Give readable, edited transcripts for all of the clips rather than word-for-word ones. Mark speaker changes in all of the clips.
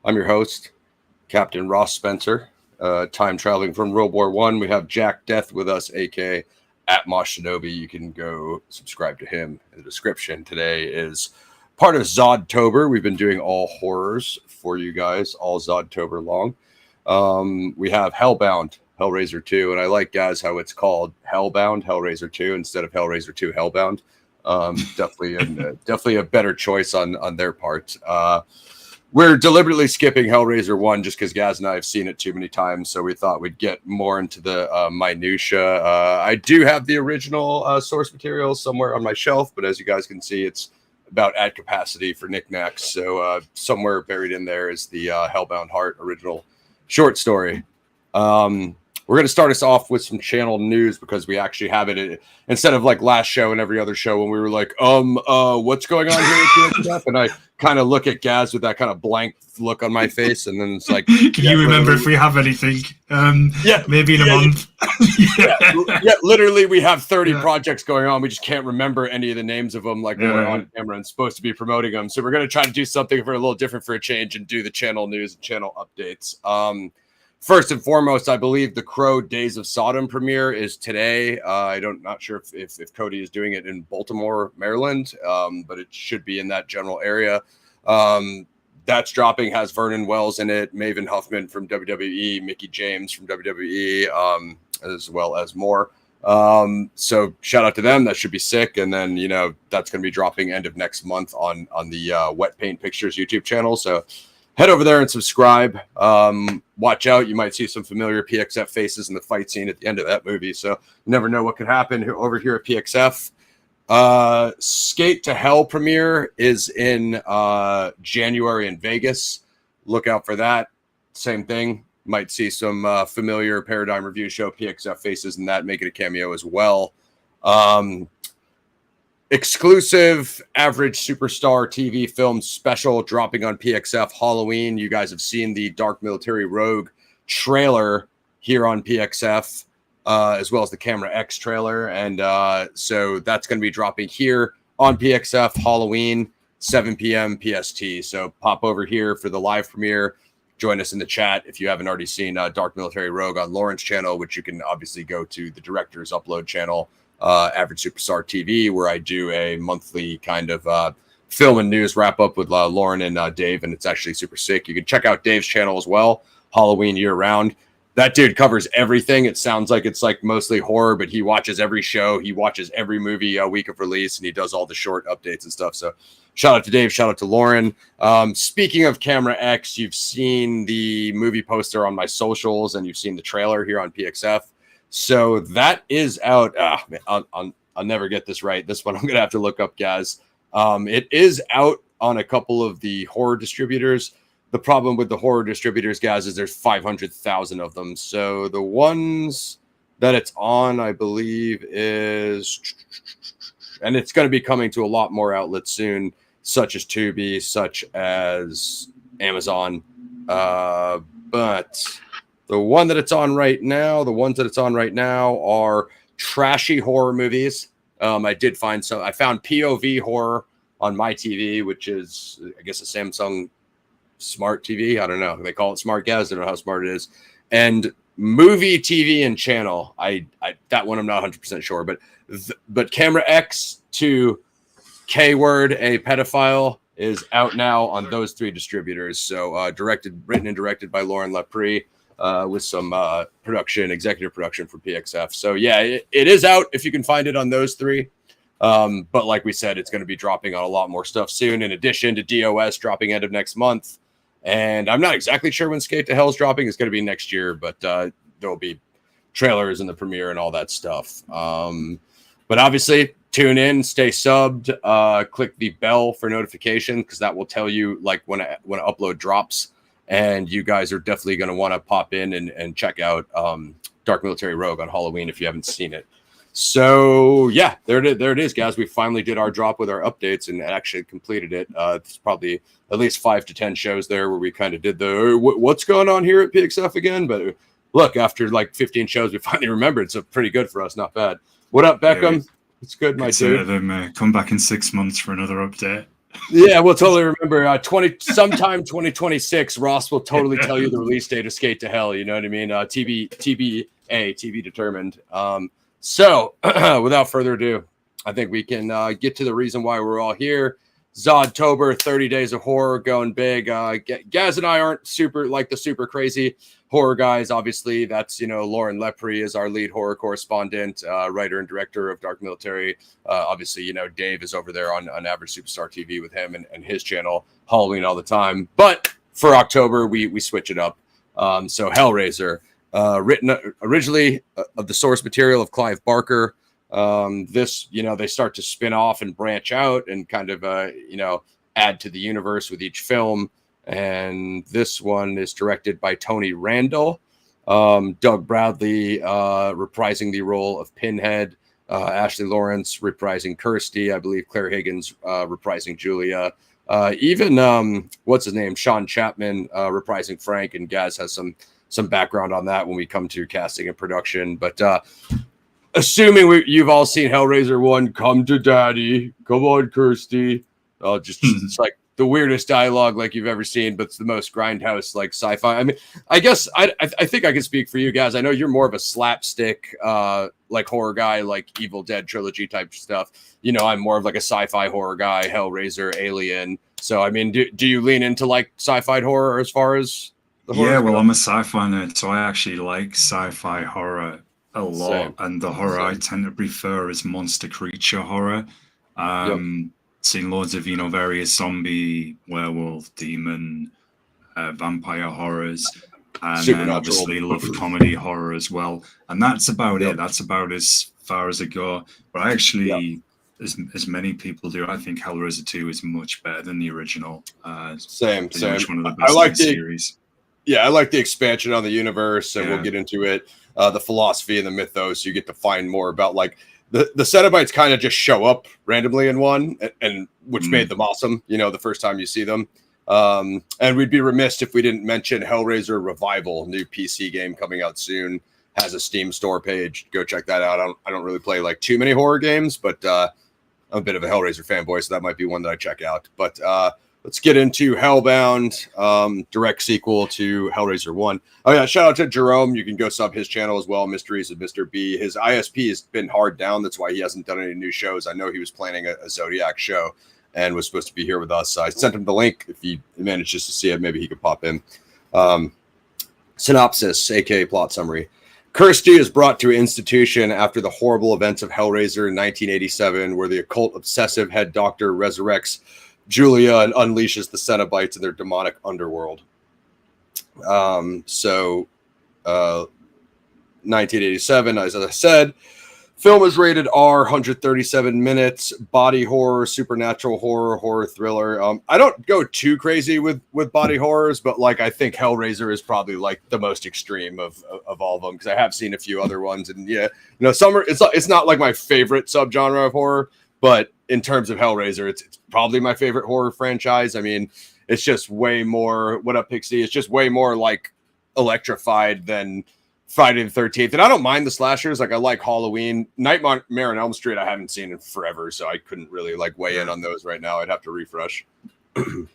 Speaker 1: I'm your host, Captain Ross Spencer, time traveling from World War One. We have Jack Death with us, aka at Mosh Shinobi. You can go subscribe to him in the description. Today is part of Zodtober. We've been doing all horrors for you guys all Zodtober long. We have Hellbound, Hellraiser 2, and I like, guys, how it's called Hellbound, Hellraiser 2 instead of Hellraiser 2 Hellbound. Definitely a better choice on their part. We're deliberately skipping Hellraiser 1 just because Gaz and I have seen it too many times, so we thought we'd get more into the minutia. I do have the original source material somewhere on my shelf, but as you guys can see, it's about at capacity for knickknacks. So somewhere buried in there is the Hellbound Heart original short story. We're going to start us off with some channel news because we actually have it instead of like last show and every other show when we were like, what's going on here? And I kind of look at Gaz with that kind of blank look on my face. And then it's like,
Speaker 2: can you remember if we have anything? Maybe in a month.
Speaker 1: Literally we have 30 projects going on. We just can't remember any of the names of them like we're on camera and supposed to be promoting them. So we're going to try to do something for a little different for a change and do the channel news and channel updates. First and foremost, I believe the Crow Days of Sodom premiere is today. Not sure if Cody is doing it in Baltimore, Maryland, but it should be in that general area. That's dropping, has Vernon Wells in it, Maven Huffman from WWE, Mickey James from WWE, as well as more. So shout out to them. That should be sick. And then, that's going to be dropping end of next month on the Wet Paint Pictures YouTube channel. So head over there and subscribe. Watch out. You might see some familiar PXF faces in the fight scene at the end of that movie. So you never know what could happen over here at PXF. Skate to Hell premiere is in January in Vegas. Look out for that. Same thing. Might see some familiar Paradigm Review Show PXF faces in that, making a cameo as well. Exclusive Average Superstar TV film special dropping on PXF Halloween. You guys have seen the Dark Military Rogue trailer here on PXF, as well as the Camera X trailer. And so that's going to be dropping here on PXF Halloween, 7 p.m. PST. So pop over here for the live premiere. Join us in the chat if you haven't already seen Dark Military Rogue on Lauren's channel, which you can obviously go to the director's upload channel. Average Superstar TV, where I do a monthly kind of film and news wrap up with Lauren and Dave, and it's actually super sick. You can check out Dave's channel as well, Halloween year round. That dude covers everything. It sounds like it's like mostly horror, but he watches every show, he watches every movie a week of release, and he does all the short updates and stuff. So shout out to Dave, shout out to Lauren. Speaking of Camera X, you've seen the movie poster on my socials, and you've seen the trailer here on PXF. So that is out. I'll never get this right. This one I'm going to have to look up, guys. It is out on a couple of the horror distributors. The problem with the horror distributors, guys, is there's 500,000 of them. So the ones that it's on, I believe, is... And it's going to be coming to a lot more outlets soon, such as Tubi, such as Amazon. But... the ones that it's on right now are trashy horror movies. I did find some. I found POV horror on my TV, which is, I guess, a Samsung Smart TV. I don't know. They call it Smart Gas. I don't know how smart it is. And movie TV and channel. I that one I'm not 100% sure, but Camera X to K-Word, a pedophile, is out now on those three distributors. So written and directed by Lauren Lepre. With some executive production for PXF. So yeah, it is out if you can find it on those three. But like we said, it's going to be dropping on a lot more stuff soon, in addition to DOS dropping end of next month. And I'm not exactly sure when Skate to Hell is dropping. It's going to be next year, but there will be trailers and the premiere and all that stuff. But obviously, tune in, stay subbed, click the bell for notification, because that will tell you like when an upload drops. And you guys are definitely going to want to pop in and check out Dark Military Rogue on Halloween if you haven't seen it. So, yeah, there it is, guys. We finally did our drop with our updates and actually completed it. It's probably at least 5 to 10 shows there where we kind of did what's going on here at PXF again. But look, after like 15 shows, we finally remembered. So pretty good for us. Not bad. What up, Beckham? It's good, my dude.
Speaker 2: Them come back in 6 months for another update.
Speaker 1: Yeah, we'll totally remember. Sometime 2026, Ross will totally tell you the release date of Skate to Hell. You know what I mean? TB determined. So, without further ado, I think we can get to the reason why we're all here. Zodtober, 30 Days of Horror, going big. Gaz and I aren't the super crazy horror guys. Obviously, that's, Lauren Lepre is our lead horror correspondent, writer and director of Dark Military. Obviously, Dave is over there on Average Superstar TV with him and his channel, Halloween All the Time. But for October, we switch it up. So Hellraiser, written originally of the source material of Clive Barker. This, they start to spin off and branch out and kind of, add to the universe with each film. And this one is directed by Tony Randall, Doug Bradley reprising the role of Pinhead, Ashley Lawrence reprising Kristy, I believe Claire Higgins reprising Julia, even what's his name, Sean Chapman reprising Frank, and Gaz has some background on that when we come to casting and production. But assuming you've all seen Hellraiser 1, come to daddy, come on, Kristy. It's like the weirdest dialogue like you've ever seen, but it's the most grindhouse like sci-fi. I mean, I guess I think I can speak for you guys. I know you're more of a slapstick like horror guy, like Evil Dead trilogy type stuff. I'm more of like a sci-fi horror guy, Hellraiser, Alien. So I mean, do you lean into like sci-fi horror as far as the horror?
Speaker 3: Yeah, well, I'm a sci-fi nerd, so I actually like sci-fi horror a lot. Same. And the horror I tend to prefer is monster creature horror. Seen loads of, various zombie, werewolf, demon, vampire horrors, and then obviously love comedy horror as well. And that's about it. That's about as far as I go. But I actually, as many people do, I think Hellraiser 2 is much better than the original.
Speaker 1: Same.
Speaker 3: One of the best in the series.
Speaker 1: Yeah, I like the expansion on the universe, and we'll get into it. The philosophy and the mythos, you get to find more about like the Cenobites kind of just show up randomly in one, and which made them awesome, the first time you see them. And we'd be remiss if we didn't mention Hellraiser Revival, new PC game coming out soon, has a Steam store page. Go check that out. I don't really play like too many horror games, but I'm a bit of a Hellraiser fanboy, so that might be one that I check out. But let's get into Hellbound, direct sequel to Hellraiser 1. Oh, yeah, shout out to Jerome. You can go sub his channel as well, Mysteries of Mr. B. His ISP has been hard down. That's why he hasn't done any new shows. I know he was planning a Zodiac show and was supposed to be here with us. I sent him the link. If he manages to see it, maybe he could pop in. Synopsis, a.k.a. plot summary. Kristy is brought to an institution after the horrible events of Hellraiser in 1987, where the occult obsessive head doctor resurrects Julia and unleashes the Cenobites in their demonic underworld. 1987, as I said, film is rated R, 137 minutes, body horror, supernatural horror thriller. I don't go too crazy with body horrors, but like I think Hellraiser is probably like the most extreme of all of them, because I have seen a few other ones, and some are, it's not like my favorite subgenre of horror, but in terms of Hellraiser, it's probably my favorite horror franchise. I mean, it's just way more, what up, Pixie? It's just way more like electrified than Friday the 13th. And I don't mind the slashers. Like I like Halloween. Nightmare on Elm Street I haven't seen in forever, so I couldn't really like weigh in on those right now. I'd have to refresh.
Speaker 3: Well,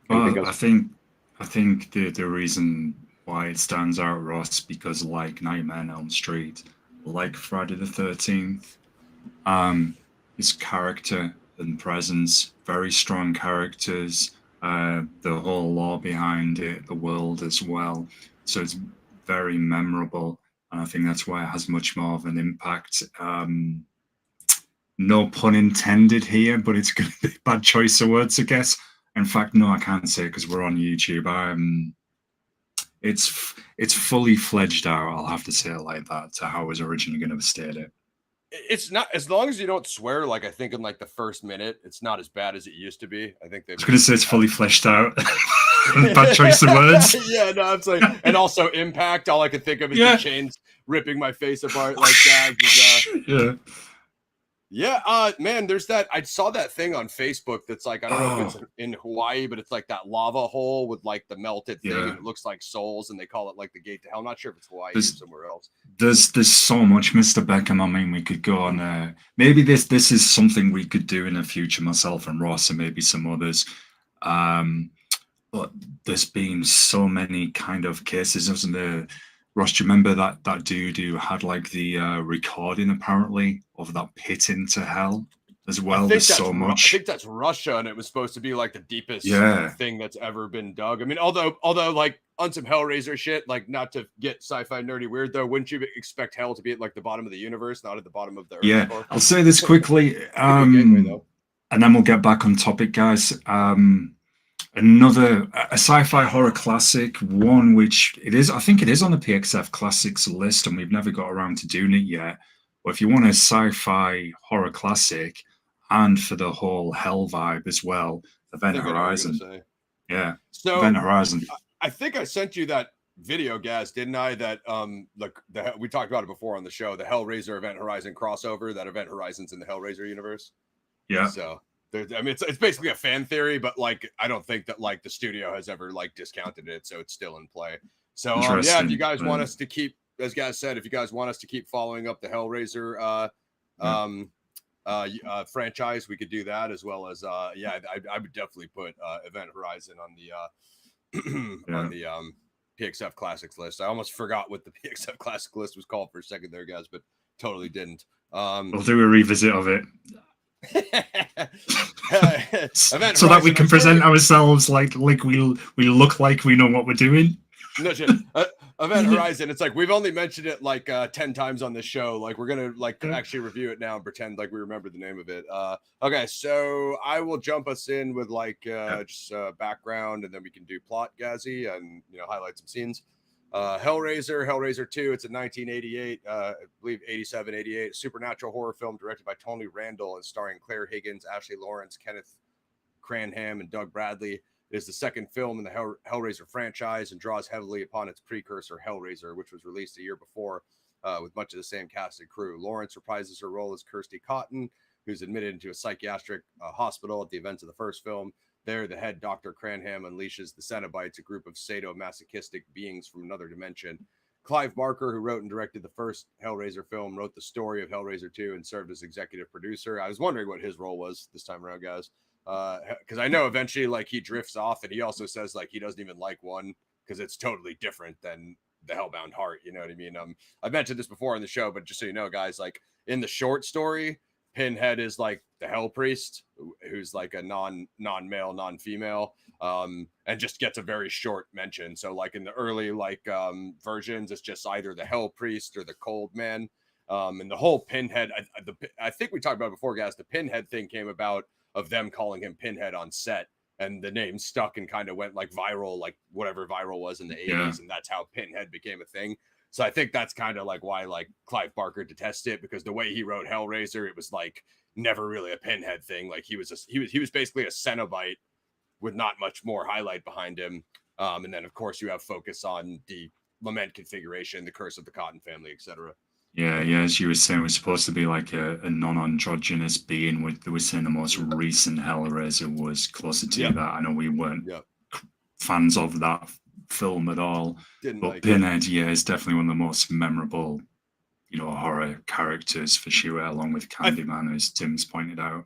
Speaker 3: I think the reason why it stands out, Ross, because like Nightmare on Elm Street, like Friday the 13th, his character and presence, very strong characters, the whole lore behind it, the world as well. So it's very memorable, and I think that's why it has much more of an impact. No pun intended here, but it's going to be a bad choice of words, I guess. In fact, no, I can't say it because we're on YouTube. It's fully fledged out, I'll have to say it like that, to how I was originally going to state it.
Speaker 1: It's not, as long as you don't swear, like I think in like the first minute, it's not as bad as it used to be. I think
Speaker 3: I was going to say it's fully fleshed out. Bad choice of words.
Speaker 1: Yeah, no, it's like, and also impact. All I could think of is the chains ripping my face apart like that. Yeah, man, there's that. I saw that thing on Facebook that's like, I don't know if it's in Hawaii, but it's like that lava hole with like the melted thing, and it looks like souls, and they call it like the gate to hell. I'm not sure if it's Hawaii or somewhere else.
Speaker 3: There's so much, Mr. Beckham. I mean, we could go on. Maybe this is something we could do in the future, myself and Ross, and maybe some others. But there's been so many kind of cases, isn't there? Ross, do you remember that dude who had like the recording apparently of that pit into hell as well? There's so much.
Speaker 1: I think that's Russia, and it was supposed to be like the deepest thing that's ever been dug. I mean, although like on some Hellraiser shit, like not to get sci-fi nerdy weird though, wouldn't you expect hell to be at like the bottom of the universe, not at the bottom of the earth?
Speaker 3: Yeah, I'll say this quickly, and then we'll get back on topic, guys. Another sci-fi horror classic, one which I think it is on the PXF classics list, and we've never got around to doing it yet. But if you want a sci-fi horror classic, and for the whole hell vibe as well, Event Horizon. Yeah, so Event Horizon.
Speaker 1: I think I sent you that video, Gaz, didn't I? That we talked about it before on the show, the Hellraiser Event Horizon crossover. That Event Horizon's in the Hellraiser universe.
Speaker 3: Yeah.
Speaker 1: So. I mean, it's basically a fan theory, but like I don't think that like the studio has ever like discounted it, so it's still in play. So yeah, if you guys want us to keep, as Gaz said, if you guys want us to keep following up the Hellraiser franchise, we could do that, as well as I would definitely put Event Horizon on the on the PXF Classics list. I almost forgot what the PXF Classic list was called for a second there, guys, but totally didn't.
Speaker 3: We'll do a revisit of it. So that we can present ourselves like we look like we know what we're doing.
Speaker 1: No shit. Event Horizon, it's like we've only mentioned it like 10 times on this show. Like we're gonna like actually review it now and pretend like we remember the name of it. Okay, so I will jump us in with like just background, and then we can do plot, Gazzy, and highlight some scenes. Hellraiser 2, it's a 1988, I believe 87, 88, supernatural horror film directed by Tony Randall and starring Claire Higgins, Ashley Lawrence, Kenneth Cranham, and Doug Bradley. It is the second film in the Hellraiser franchise and draws heavily upon its precursor, Hellraiser, which was released a year before with much of the same cast and crew. Lawrence reprises her role as Kirsty Cotton, who's admitted into a psychiatric hospital at the events of the first film. There, the head Dr. Cranham unleashes the Cenobites, a group of sadomasochistic beings from another dimension. Clive Barker, who wrote and directed the first Hellraiser film, wrote the story of Hellraiser 2 and served as executive producer. I was wondering what his role was this time around, guys, because I know eventually like he drifts off, and he also says like he doesn't even like one because it's totally different than the Hellbound Heart. You know what I mean? I mentioned this before on the show, but just so you know, guys, like in the short story, Pinhead is like the Hell Priest, who's like a non-male, non-female, and just gets a very short mention. So like in the early like versions, it's just either the Hell Priest or the Cold Man. And the whole Pinhead, I think we talked about it before, guys. The Pinhead thing came about of them calling him Pinhead on set, and the name stuck and kind of went like viral, like whatever viral was in the 80s, and that's how Pinhead became a thing. So I think that's kind of like why like Clive Barker detests it, because the way he wrote Hellraiser, it was like never really a Pinhead thing. Like he was basically a Cenobite with not much more highlight behind him. And then of course you have focus on the Lament configuration, the Curse of the Cotton Family, etc.
Speaker 3: Yeah. As you were saying, it was supposed to be like a non-androgynous being. They were saying the most recent Hellraiser was closer to that. I know we weren't fans of that film at all, but like Pinhead is definitely one of the most memorable horror characters for sure, along with Candyman, as Tim's pointed out.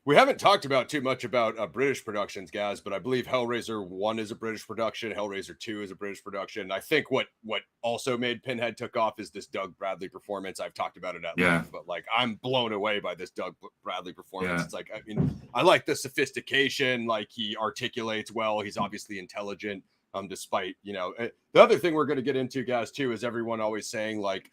Speaker 1: We haven't talked about too much about British productions, guys, but I believe Hellraiser 1 is a British production, Hellraiser 2 is a British production. I think what also made Pinhead took off is this Doug Bradley performance. I've talked about it at length, but like I'm blown away by this Doug Bradley performance. It's like, I mean, I like the sophistication, like he articulates well, he's obviously intelligent. Despite, the other thing we're going to get into, guys, too, is everyone always saying like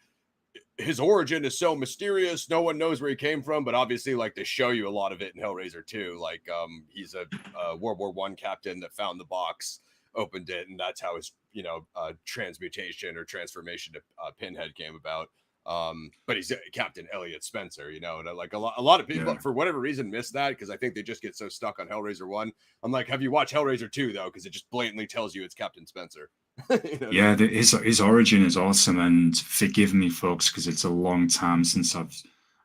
Speaker 1: his origin is so mysterious, no one knows where he came from, but obviously like they show you a lot of it in Hellraiser 2. Like he's a World War I captain that found the box, opened it, and that's how his transmutation or transformation to Pinhead came about. But he's Captain Elliot Spencer, and like a lot of people for whatever reason miss that, because I think they just get so stuck on Hellraiser 1. I'm like, have you watched Hellraiser 2 though? Because it just blatantly tells you it's Captain Spencer. His
Speaker 3: origin is awesome, and forgive me folks because it's a long time since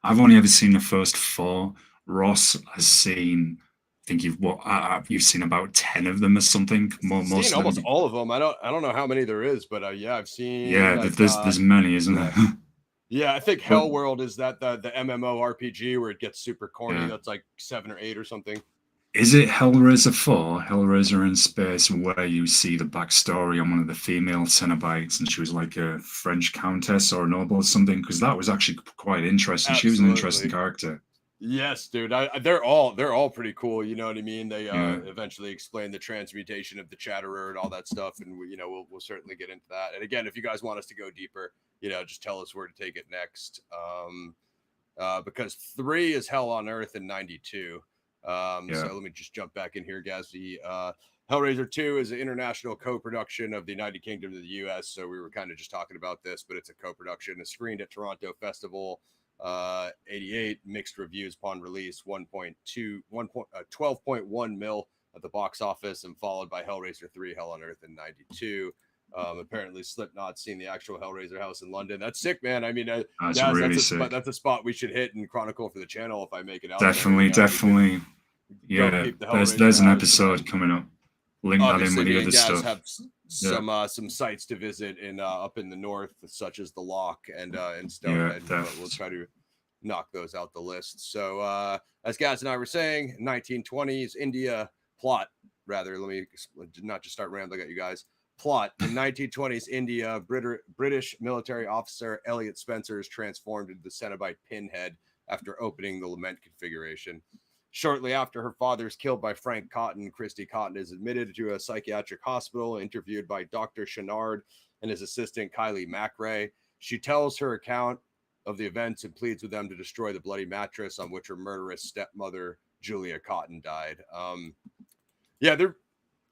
Speaker 3: I've only ever seen the first 4. Ross has seen, I think you've seen about 10 of them or something.
Speaker 1: Seen
Speaker 3: Most of
Speaker 1: almost
Speaker 3: them.
Speaker 1: all of them. I don't know how many there is, but yeah, I've seen
Speaker 3: Yeah,
Speaker 1: like
Speaker 3: there's many, isn't
Speaker 1: yeah.
Speaker 3: there?
Speaker 1: Yeah, I think
Speaker 3: But
Speaker 1: Hellworld is that the MMO RPG where it gets super corny.
Speaker 3: yeah.
Speaker 1: That's like 7 or 8 or something.
Speaker 3: Is it Hellraiser 4, Hellraiser in Space, where you see the backstory on one of the female Cenobites, and she was like a French countess or a noble or something? Because that was actually quite interesting. She was an interesting
Speaker 1: Absolutely.
Speaker 3: character.
Speaker 1: Yes, dude. They're all pretty cool. You know what I mean? They
Speaker 3: Yeah.
Speaker 1: eventually explain the transmutation of the Chatterer and all that stuff, and we'll certainly get into that. And again, if you guys want us to go deeper, just tell us where to take it next. Because 3 is Hell on Earth in '92. So let me just jump back in here, guys. The Hellraiser 2 is an international co-production of the United Kingdom and the U.S. So we were kind of just talking about this, but it's a co-production. It's screened at Toronto Festival 88, mixed reviews upon release, 12.1 mil at the box office, and followed by Hellraiser 3, Hell on Earth in '92. Apparently Slipknot's seen the actual Hellraiser house in London. That's sick, man. I mean,
Speaker 3: That's really sick.
Speaker 1: That's a spot we should hit and chronicle for the channel if I make it out
Speaker 3: definitely,
Speaker 1: there.
Speaker 3: Definitely. Yeah, there's an episode coming up. Link that in with the other stuff.
Speaker 1: Have some sites to visit in up in the north, such as the Loch and Stonehenge. But we'll try to knock those out the list. So as Gaz and I were saying, 1920s India plot. Rather, let me not just start rambling at you guys. Plot in 1920s India, British military officer Elliot Spencer is transformed into the Cenobite Pinhead after opening the Lament configuration. Shortly after her father is killed by Frank Cotton, Kristy Cotton is admitted to a psychiatric hospital, interviewed by Doctor Channard and his assistant Kylie McRae. She tells her account of the events and pleads with them to destroy the bloody mattress on which her murderous stepmother Julia Cotton died.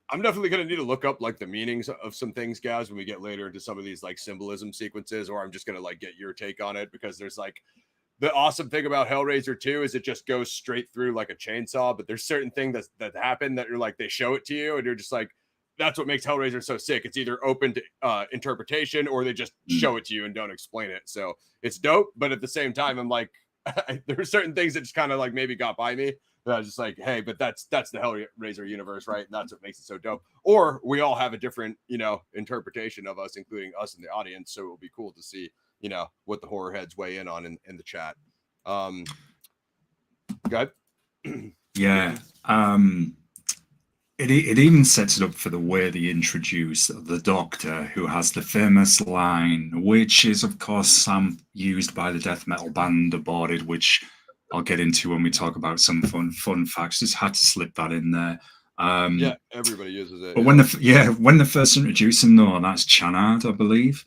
Speaker 1: I'm definitely going to need to look up like the meanings of some things, guys, when we get later into some of these like symbolism sequences, or I'm just going to like get your take on it, because there's like the awesome thing about Hellraiser 2 is it just goes straight through like a chainsaw, but there's certain things that happen that you're like, they show it to you and you're just like, that's what makes Hellraiser so sick. It's either open to interpretation or they just show it to you and don't explain it. So it's dope. But at the same time, I'm like, there are certain things that just kind of like maybe got by me. I was just like, hey, but that's the Hellraiser universe, right? And that's what makes it so dope. Or we all have a different, interpretation of us, including us in the audience. So it will be cool to see, what the horror heads weigh in on in the chat. Go ahead.
Speaker 3: Yeah. It even sets it up for the way they introduce the Doctor, who has the famous line, which is, of course, used by the death metal band Aborted, which I'll get into when we talk about some fun facts. Just had to slip that in there.
Speaker 1: Everybody uses it.
Speaker 3: But when they first introduce him, though, that's Channard, I believe,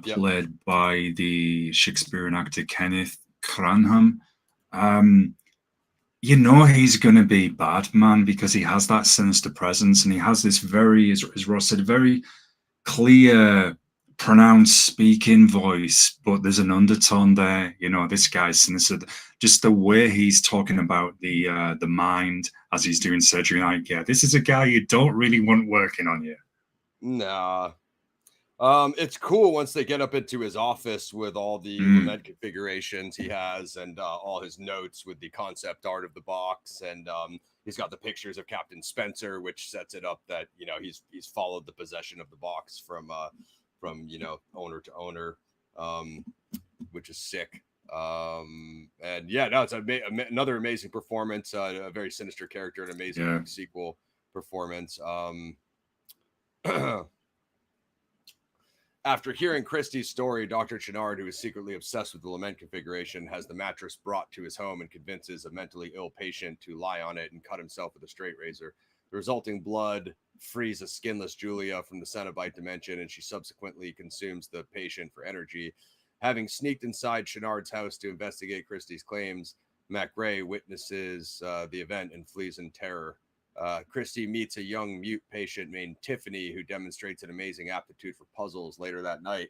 Speaker 3: played by the Shakespearean actor Kenneth Cranham. He's going to be bad, man, because he has that sinister presence, and he has this very, as Ross said, very clear, pronounced speaking voice, but there's an undertone there. This guy's sinister. Just the way he's talking about the mind as he's doing surgery, like, this is a guy you don't really want working on you.
Speaker 1: Nah. It's cool once they get up into his office with all the lament configurations he has and all his notes with the concept art of the box, and he's got the pictures of Captain Spencer, which sets it up that he's followed the possession of the box from owner to owner, which is sick. It's another amazing performance, a very sinister character, an amazing sequel performance. After hearing Kristy's story, Dr. Channard, who is secretly obsessed with the lament configuration, has the mattress brought to his home and convinces a mentally ill patient to lie on it and cut himself with a straight razor. The resulting blood frees a skinless Julia from the Cenobite dimension, and she subsequently consumes the patient for energy. Having sneaked inside Channard's house to investigate Kristy's claims, McRae witnesses the event and flees in terror. Kristy meets a young mute patient named Tiffany, who demonstrates an amazing aptitude for puzzles. Later that night,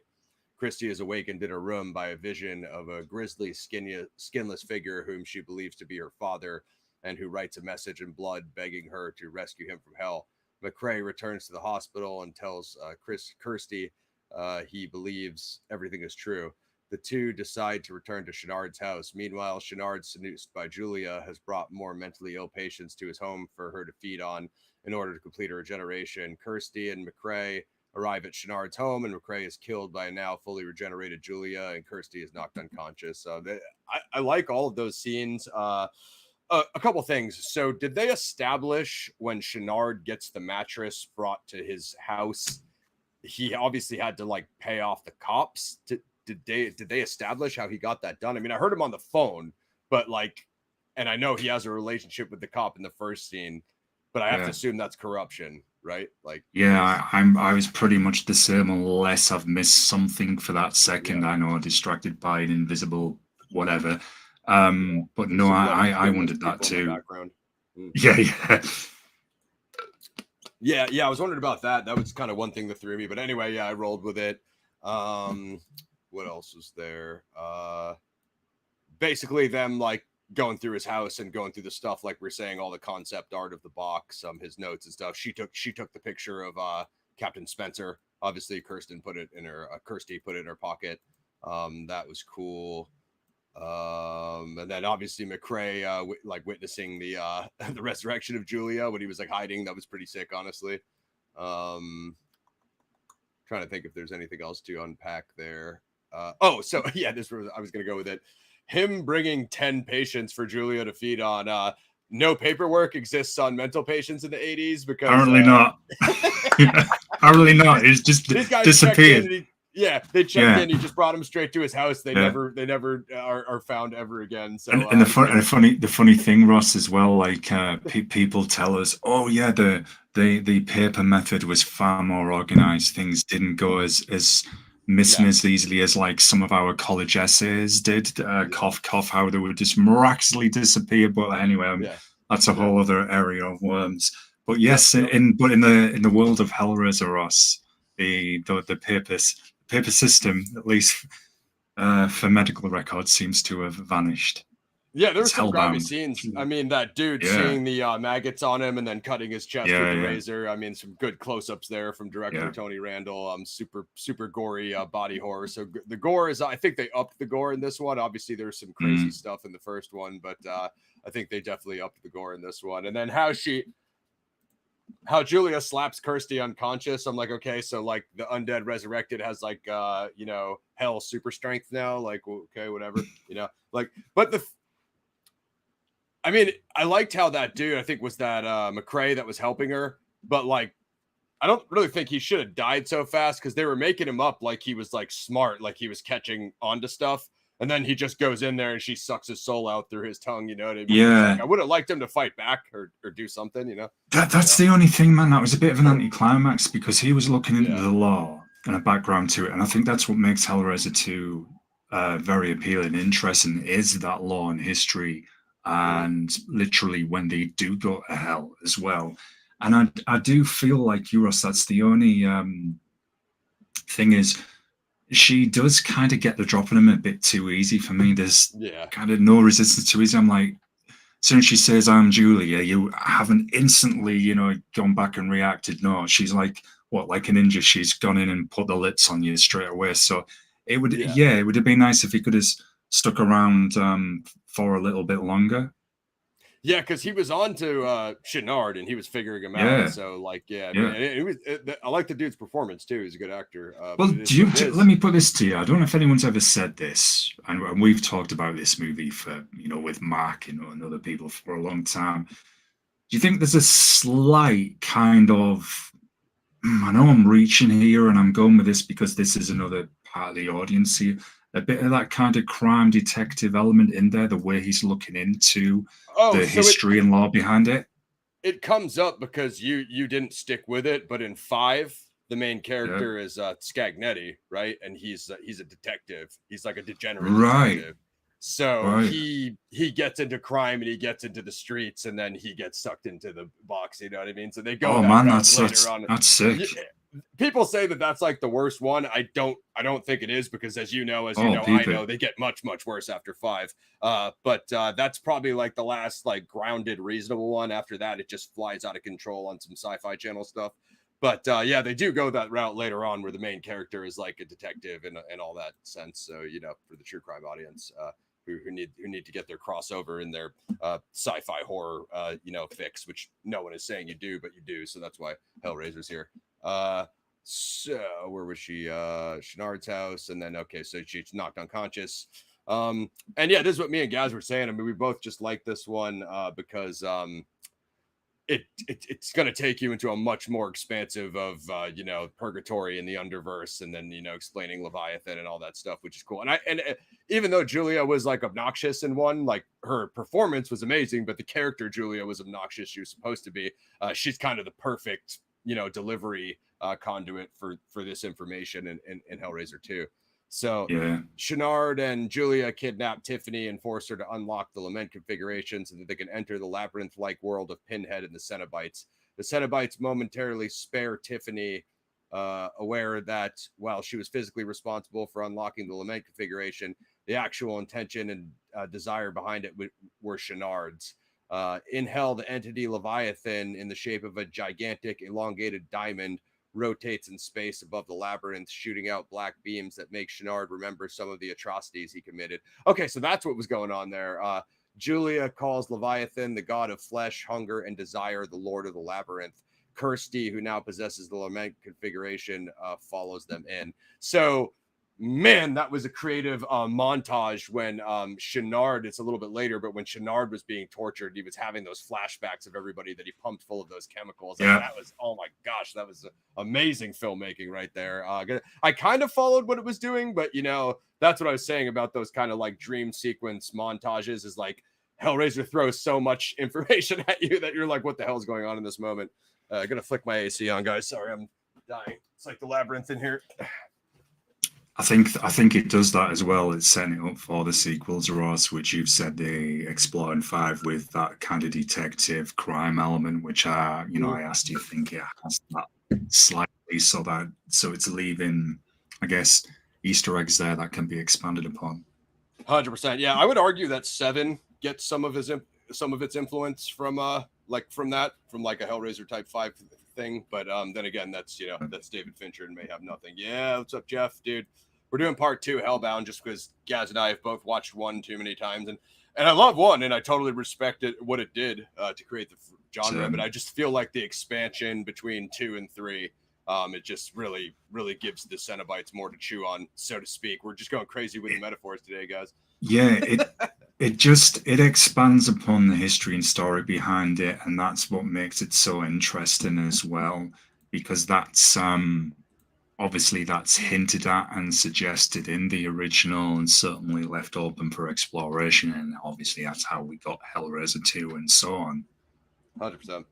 Speaker 1: Kristy is awakened in her room by a vision of a grisly, skinless figure whom she believes to be her father, and who writes a message in blood begging her to rescue him from hell. McRae returns to the hospital and tells Kristy he believes everything is true. the two decide to return to Channard's house. Meanwhile, Channard, seduced by Julia, has brought more mentally ill patients to his home for her to feed on in order to complete her regeneration. Kristy and McCrae arrive at Channard's home, and McCrae is killed by a now fully regenerated Julia, and Kristy is knocked unconscious. I like all of those scenes. A couple things. So did they establish when Channard gets the mattress brought to his house, he obviously had to like pay off the cops? Did they establish how he got that done? I mean, I heard him on the phone, but like, and I know he has a relationship with the cop in the first scene, but I have to assume that's corruption, right? Like,
Speaker 3: yeah, I was pretty much the same, unless I've missed something for that second. I know, distracted by an invisible whatever. But no, I wondered that too.
Speaker 1: Yeah. I was wondering about that. That was kind of one thing that threw me. But anyway, I rolled with it. What else was there? Basically them like going through his house and going through the stuff, like we're saying, all the concept art of the box, his notes and stuff. She took the picture of Captain Spencer. Obviously, Kirsty put it in her pocket. That was cool. And then obviously McCrae like witnessing the the resurrection of Julia when he was like hiding. That was pretty sick, honestly. Trying to think if there's anything else to unpack there. So yeah, I was gonna go with it. Him bringing 10 patients for Julia to feed on. No paperwork exists on mental patients in the 80s because
Speaker 3: apparently not. Apparently not. It's just disappeared.
Speaker 1: They checked in. He just brought him straight to his house. They never are found ever again. So
Speaker 3: and the funny thing, Ross, as well, like people tell us, oh yeah, the paper method was far more organized. Things didn't go as missing as easily as like some of our college essays did. Cough, how they would just miraculously disappear. But anyway, that's a whole other area of worms. But yes, in the world of Hellraiser, Ross, the paper system, at least for medical records, seems to have vanished.
Speaker 1: Yeah, there were some grimy scenes. I mean, that dude seeing the maggots on him and then cutting his chest with the razor. I mean, some good close-ups there from director Tony Randall. Super gory body horror. So the gore is, I think they upped the gore in this one. Obviously, there's some crazy stuff in the first one, but I think they definitely upped the gore in this one. And then how Julia slaps Kristy unconscious. I'm like, okay, so like the undead resurrected has like hell super strength now. Like, okay, whatever, like, but I mean, I liked how that dude, I think was that McCrae that was helping her, but like, I don't really think he should have died so fast because they were making him up like he was like smart, like he was catching onto stuff. And then he just goes in there and she sucks his soul out through his tongue, you know what I mean?
Speaker 3: Yeah.
Speaker 1: Like, I would have liked him to fight back or do something,
Speaker 3: That's the only thing, man. That was a bit of an anticlimax because he was looking into the law and a background to it. And I think that's what makes Hellraiser 2 very appealing and interesting, is that law and history. And literally when they do go to hell as well. And I do feel like Euros, that's the only thing is she does kind of get the drop on him a bit too easy for me. There's kind of no resistance too easy. I'm like, as soon as she says I'm Julia, you haven't instantly, gone back and reacted. No, she's like, what, like a ninja? She's gone in and put the lips on you straight away. So it would, it would have been nice if he could have stuck around for a little bit longer.
Speaker 1: Yeah, because he was on to Channard and he was figuring him out. So, like, I like the dude's performance too. He's a good actor.
Speaker 3: Well, let me put this to you. I don't know if anyone's ever said this, and we've talked about this movie for with Mark, and other people for a long time. Do you think there's a slight kind of, I know I'm reaching here and I'm going with this because this is another part of the audience here, a bit of that kind of crime detective element in there, the way he's looking into the history and law behind it?
Speaker 1: It comes up because you didn't stick with it, but in 5, the main character is Scagnetti, right? And he's a detective. He's like a degenerate detective. So he gets into crime and he gets into the streets and then he gets sucked into the box. You know what I mean? So they go.
Speaker 3: Oh man, that's sick.
Speaker 1: People say that that's like the worst one. I don't think it is because as you know, I know they get much worse after 5. But that's probably like the last like grounded, reasonable one. After that, it just flies out of control on some Sci-Fi Channel stuff. But yeah, they do go that route later on, where the main character is like a detective and all that sense. So for the true crime audience who need to get their crossover in their sci-fi horror fix, which no one is saying you do, but you do. So that's why Hellraiser's here. So where was she? Channard's house, and then so she's knocked unconscious. And yeah, this is what me and Gaz were saying. I mean, we both just like this one because it's going to take you into a much more expansive of purgatory and the underverse, and then explaining Leviathan and all that stuff, which is cool. And even though Julia was like obnoxious in one, like her performance was amazing, but the character Julia was obnoxious. She was supposed to be. She's kind of the perfect delivery conduit for this information in Hellraiser 2. So
Speaker 3: yeah.
Speaker 1: Channard and Julia kidnap Tiffany and force her to unlock the lament configuration so that they can enter the labyrinth-like world of Pinhead and the Cenobites. The Cenobites momentarily spare Tiffany, aware that while she was physically responsible for unlocking the lament configuration, the actual intention and desire behind it were Channard's. In hell, the entity Leviathan, in the shape of a gigantic elongated diamond, rotates in space above the labyrinth, shooting out black beams that make Channard remember some of the atrocities he committed. Okay, so that's what was going on there. Julia calls Leviathan the god of flesh, hunger, and desire, the lord of the labyrinth. Kristy, who now possesses the lament configuration, follows them in. So, man, that was a creative montage when Channard, it's a little bit later, but when Channard was being tortured, he was having those flashbacks of everybody that he pumped full of those chemicals.
Speaker 3: Yeah.
Speaker 1: And that was, oh my gosh, that was amazing filmmaking right there. I kind of followed what it was doing, but that's what I was saying about those kind of like dream sequence montages, is like Hellraiser throws so much information at you that you're like, what the hell is going on in this moment? Gonna flick my AC on, guys. Sorry, I'm dying. It's like the labyrinth in here.
Speaker 3: I think it does that as well. It's setting it up for the sequels, Ross, which you've said they explore in 5 with that kind of detective crime element, which I asked you, think it has that slightly, so it's leaving, I guess, Easter eggs there that can be expanded upon.
Speaker 1: 100%. Yeah, I would argue that 7 gets some of its influence from like a Hellraiser type 5 thing, but then again, that's David Fincher and may have nothing. Yeah, what's up, Jeff, dude? We're doing part 2 Hellbound just because Gaz and I have both watched 1 too many times, and I love 1, and I totally respect what it did to create the genre, but I just feel like the expansion between 2 and 3, it just really gives the Cenobites more to chew on, so to speak. We're just going crazy with the metaphors today, guys.
Speaker 3: Yeah, it expands upon the history and story behind it, and that's what makes it so interesting as well, because that's obviously that's hinted at and suggested in the original and certainly left open for exploration, and obviously that's how we got Hellraiser 2 and so on.
Speaker 1: 100%.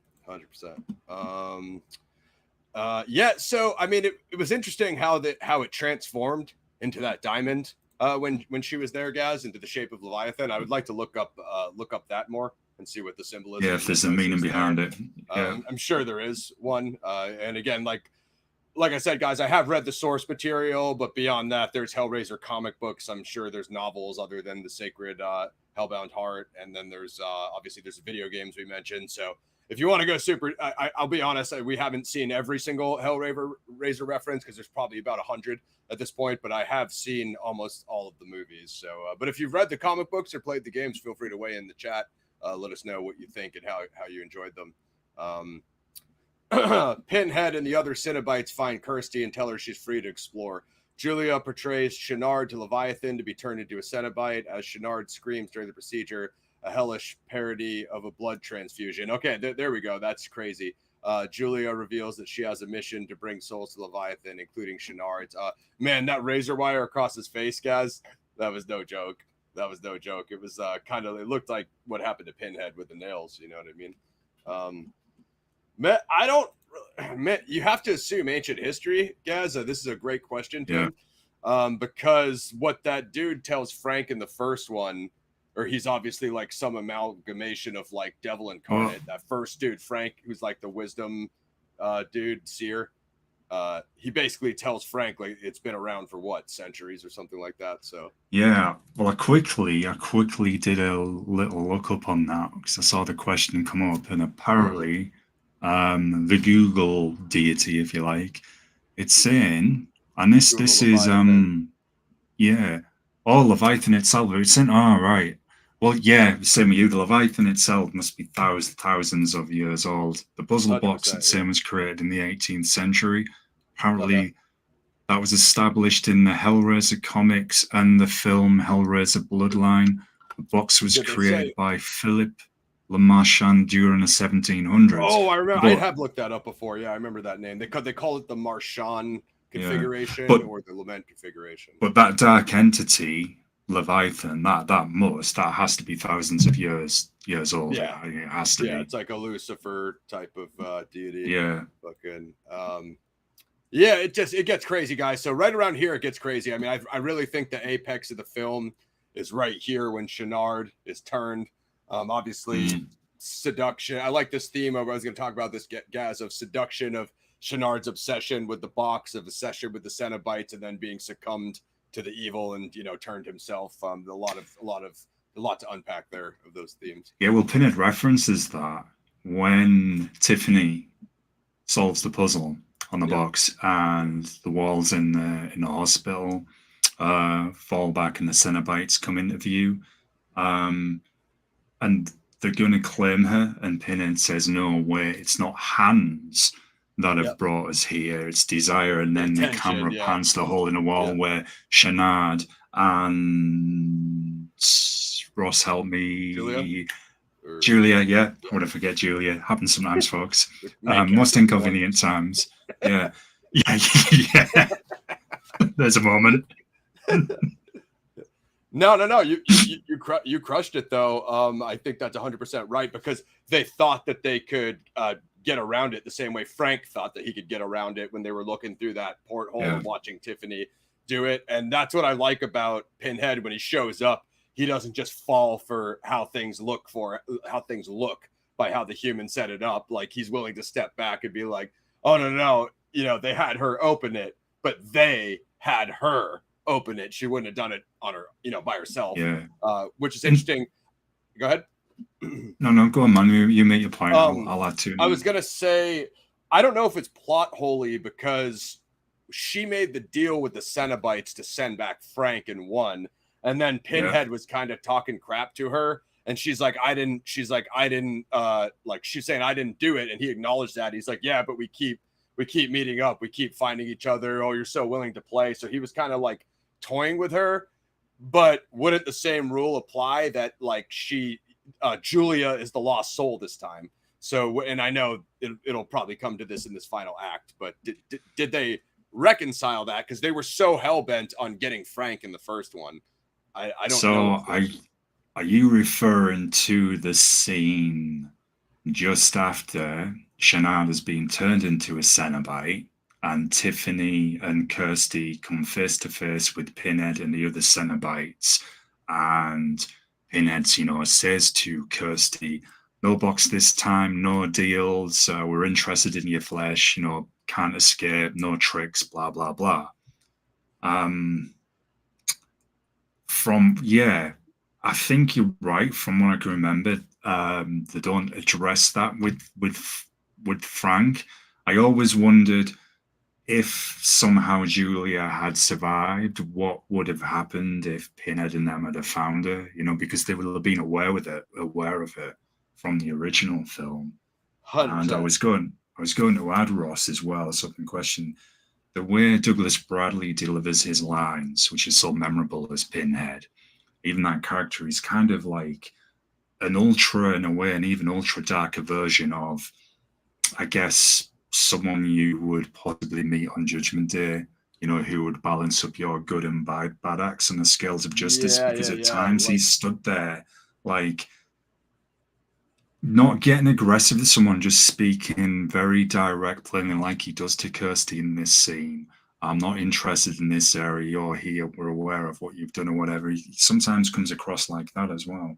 Speaker 1: Yeah, so I mean, it was interesting how it transformed into that diamond when she was there, Gaz, into the shape of Leviathan. I would like to look up that more and see what the symbolism.
Speaker 3: Yeah, if there's a meaning behind it. Yeah.
Speaker 1: I'm sure there is one. And again, like I said, guys, I have read the source material, but beyond that, there's Hellraiser comic books. I'm sure there's novels other than the Sacred Hellbound Heart, and then there's obviously there's video games we mentioned. So if you want to go super, I'll be honest, we haven't seen every single Hellraiser reference because there's probably about 100 at this point, but I have seen almost all of the movies. So, but if you've read the comic books or played the games, feel free to weigh in the chat. Let us know what you think and how you enjoyed them. Pinhead and the other Cenobites find Kristy and tell her she's free to explore. Julia portrays Channard to Leviathan to be turned into a Cenobite as Channard screams during the procedure, a hellish parody of a blood transfusion. Okay, there we go. That's crazy. Julia reveals that she has a mission to bring souls to Leviathan, including Channard's. Man, that razor wire across his face, guys, that was no joke. It was it looked like what happened to Pinhead with the nails. You know what I mean? Man, you have to assume ancient history, guys. This is a great question, too. Yeah. Because what that dude tells Frank in the first one, or he's obviously like some amalgamation of like devil incarnate. That first dude, Frank, who's like the wisdom dude, seer. He basically tells Frank like it's been around for what, centuries or something like that. So
Speaker 3: yeah, well, I quickly did a little look up on that because I saw the question come up, and apparently the Google deity, if you like. It's saying, and this
Speaker 1: Google
Speaker 3: this is
Speaker 1: Leviathan.
Speaker 3: yeah, Leviathan itself. It's saying, right. Well, yeah, same with you. The Leviathan itself must be thousands of years old. The puzzle box,
Speaker 1: 100%,
Speaker 3: it's same, was created in the 18th century.
Speaker 1: Okay.
Speaker 3: Apparently, that was established in the Hellraiser comics and the film Hellraiser Bloodline. The box was
Speaker 1: Did they
Speaker 3: created
Speaker 1: say?
Speaker 3: by Philip Le Marchand during the 1700s.
Speaker 1: Oh, I remember. I
Speaker 3: But
Speaker 1: have looked that up before. Yeah, I remember that name. They call it the Marchand configuration
Speaker 3: but
Speaker 1: or the Lament configuration.
Speaker 3: but that dark entity, Leviathan, that has to be thousands of years old.
Speaker 1: Yeah.
Speaker 3: It has to be.
Speaker 1: It's like a Lucifer type of deity.
Speaker 3: Yeah.
Speaker 1: Fucking yeah, it gets crazy, guys. So right around here it gets crazy. I mean, I really think the apex of the film is right here when Channard is turned. Obviously seduction. I like this theme of, I was going to talk about this, Gaz, of seduction, of Channard's obsession with the box, of obsession with the Cenobites, and then being succumbed to the evil and, you know, turned himself. A lot to unpack there of those themes.
Speaker 3: Yeah, well, Pinhead references that when Tiffany solves the puzzle on the box and the walls in the hospital fall back and the Cenobites come into view, and they're going to claim her, and Pinhead says, "No, wait, it's not hands that have brought us here, it's desire." And then the camera pans to the hole in the wall where Channard and Ross, help me, Julia, yeah. I want to forget Julia. Happens sometimes, folks. Most inconvenient times. Yeah. Yeah. There's a moment.
Speaker 1: No. You crushed it though. I think that's 100% right, because they thought that they could get around it the same way Frank thought that he could get around it when they were looking through that porthole and watching Tiffany do it. And that's what I like about Pinhead. When he shows up, he doesn't just fall for how things look by how the humans set it up. Like, he's willing to step back and be like, oh no, you know, they had her open it, but they had her open it. She wouldn't have done it on her, you know, by herself.
Speaker 3: Yeah.
Speaker 1: Which is interesting. Go ahead.
Speaker 3: No, go on, man. You make your point. I'll add to it.
Speaker 1: I was gonna say, I don't know if it's plot wholly, because she made the deal with the Cenobites to send back Frank and one, and then Pinhead was kind of talking crap to her, and she's saying I didn't do it, and he acknowledged that. He's like, yeah, but we keep meeting up, we keep finding each other. Oh, you're so willing to play. So he was kind of like toying with her. But wouldn't the same rule apply that, like, Julia is the lost soul this time? So, and I know it'll probably come to this in this final act, but did they reconcile that? Because they were so hell-bent on getting Frank in the first one. I don't know.
Speaker 3: So are you referring to the scene just after Channard has been turned into a Cenobite and Tiffany and Kristy come face to face with Pinhead and the other Cenobites, and Pinhead, you know, says to Kristy, "No box this time, no deals, we're interested in your flesh, you know, can't escape, no tricks, blah, blah, blah." I think you're right. From what I can remember, they don't address that with Frank. I always wondered if somehow Julia had survived, what would have happened if Pinhead and them had found her, you know, because they would have been aware of it from the original film. 100%. And I was going to add, Ross, as well, something question. The way Douglas Bradley delivers his lines, which is so memorable as Pinhead, even that character is kind of like an ultra, in a way, an even ultra darker version of, I guess, someone you would possibly meet on Judgment Day, you know, who would balance up your good and bad acts on the scales of justice, because at times he stood there like not getting aggressive with someone, just speaking very direct, plainly, like he does to Kristy in this scene. I'm not interested in this area, you're here, we're aware of what you've done or whatever. He sometimes comes across like that as well.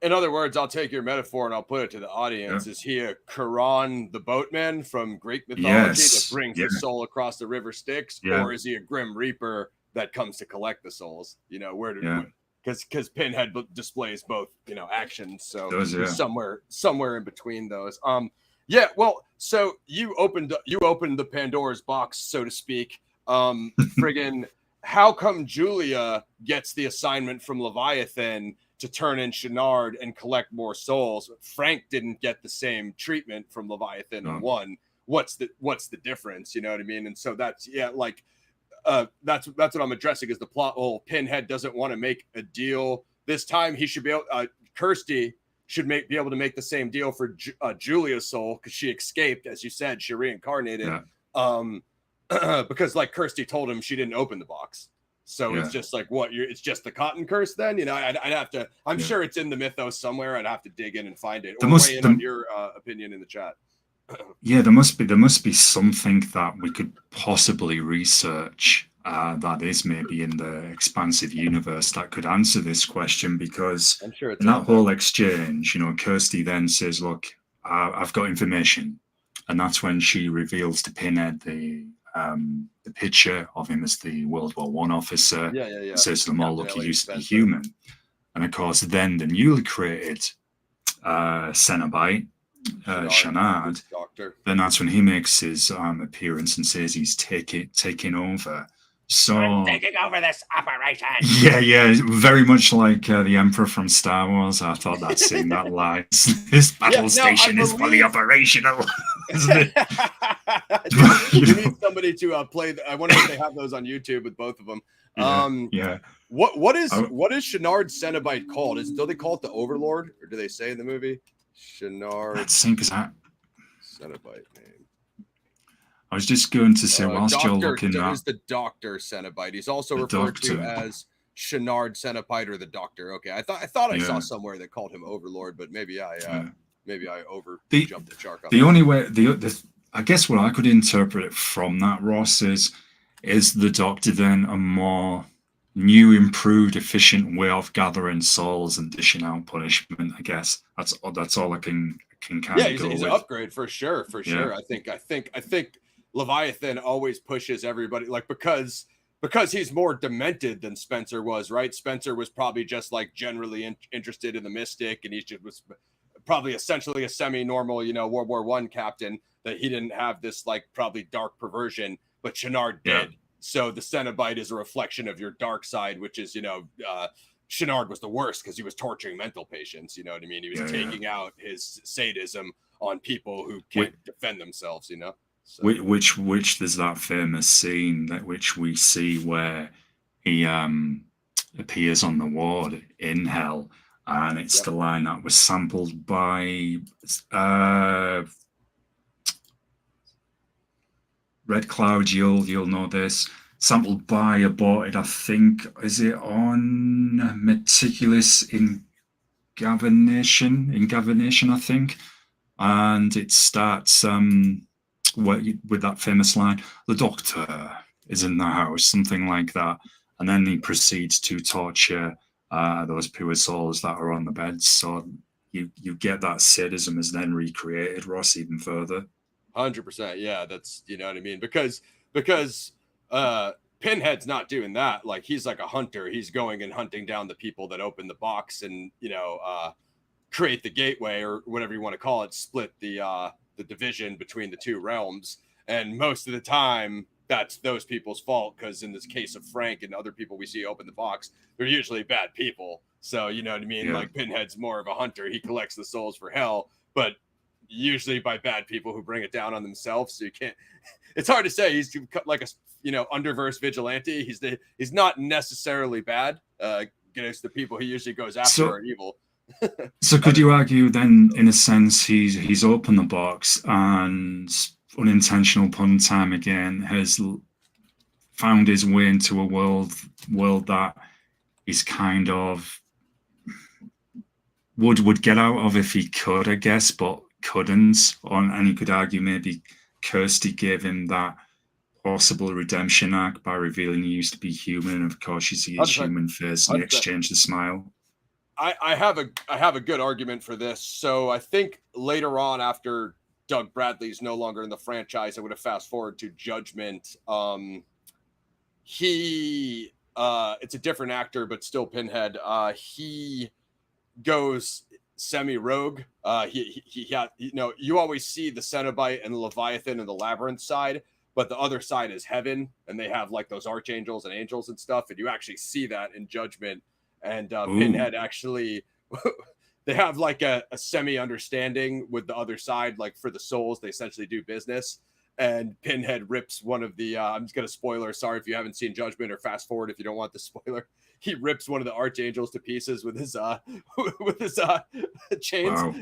Speaker 1: In other words, I'll take your metaphor and I'll put it to the audience. Is he a Charon the boatman from Greek mythology that brings the soul across the river Styx? Or is he a Grim Reaper that comes to collect the souls? You know, because Pinhead displays both, you know, actions. So somewhere in between those. Yeah, well, so you opened the Pandora's box, so to speak. Friggin', how come Julia gets the assignment from Leviathan to turn in Channard and collect more souls? Frank didn't get the same treatment from Leviathan in one. What's the difference? You know what I mean? And so that's that's what I'm addressing is the plot hole. Pinhead doesn't want to make a deal this time. He should be able. Kristy should be able to make the same deal for Julia's soul because she escaped, as you said, she reincarnated. Because like Kristy told him she didn't open the box, so it's just like it's just the cotton curse. Then I'd have to. I'm sure it's in the mythos somewhere. I'd have to dig in and find it. Or weigh in on your opinion in the chat.
Speaker 3: Yeah, there must be something that we could possibly research that is maybe in the expansive universe that could answer this question, because
Speaker 1: I'm sure
Speaker 3: in that whole exchange, Kirsty then says, look, I've got information, and that's when she reveals to Pinhead the picture of him as the World War I officer. Says to them all, look, he used to be human. And of course then the newly created Cenobite, Channard, then that's when he makes his appearance and says he's taking over. So
Speaker 4: I'm taking over this operation.
Speaker 3: Yeah, very much like the Emperor from Star Wars. I thought that scene, that line. This battle station is fully operational. Isn't it?
Speaker 1: You need somebody to play. I wonder if they have those on YouTube with both of them. What is Channard's Cenobite called? Do they call it the Overlord, or do they say in the movie Channard?
Speaker 3: Let's think of that.
Speaker 1: Cenobite name.
Speaker 3: I was just going to say, whilst you're looking at...
Speaker 1: He's the Doctor Cenobite. He's also referred to as Channard Cenobite or the Doctor. Okay, I thought I saw somewhere that called him Overlord, but maybe I jumped the shark on
Speaker 3: the only way I guess what I could interpret it from that, Ross, is the Doctor then a more new, improved, efficient way of gathering souls and dishing out punishment? I guess that's all I can kind of
Speaker 1: go with. He's an upgrade for sure. I think Leviathan always pushes everybody, like because he's more demented than Spencer was, right? Spencer was probably just like generally interested in the mystic, and he was probably essentially a semi-normal, World War I captain, that he didn't have this like probably dark perversion, but Channard did. So the Cenobite is a reflection of your dark side, which is, Channard was the worst because he was torturing mental patients. You know what I mean? He was taking out his sadism on people who can't defend themselves, So.
Speaker 3: Which there's that famous scene which we see where he appears on the ward in hell, and it's the line that was sampled by Red Cloud. You'll know this. Sampled by Aborted, I think. Is it on Meticulous Ingavination, I think, and it starts with that famous line, "The Doctor is in the house," something like that, and then he proceeds to torture those pure souls that are on the beds. So you get that sadism is then recreated, Ross, even further.
Speaker 1: 100%, yeah, that's what I mean, because Pinhead's not doing that. Like, he's like a hunter. He's going and hunting down the people that open the box and create the gateway, or whatever you want to call it, split the division between the two realms. And most of the time that's those people's fault, because in this case of Frank and other people we see open the box, they're usually bad people. So you know what I mean? Like, Pinhead's more of a hunter. He collects the souls for hell, but usually by bad people who bring it down on themselves. So you can't, it's hard to say. He's like a underverse vigilante. He's not necessarily bad. Against the people he usually goes after are evil.
Speaker 3: So could you argue then, in a sense, he's opened the box and, unintentional pun time again, has found his way into a world that he's kind of would get out of if he could, I guess, but couldn't. And you could argue maybe Kristy gave him that possible redemption arc by revealing he used to be human, and of course you see his human face and they exchange the smile.
Speaker 1: I have a good argument for this. So I think later on, after Doug Bradley's no longer in the franchise, I would have fast forward to Judgment. It's a different actor, but still Pinhead. He goes semi-rogue. He had, you know, you always see the Cenobite and the Leviathan and the Labyrinth side, but the other side is heaven, and they have like those archangels and angels and stuff, and you actually see that in Judgment. And Pinhead actually, they have like a semi-understanding with the other side, like for the souls, they essentially do business. And Pinhead rips one of the, I'm just going to spoiler, sorry if you haven't seen Judgment, or fast forward if you don't want the spoiler. He rips one of the archangels to pieces with his chains. Wow.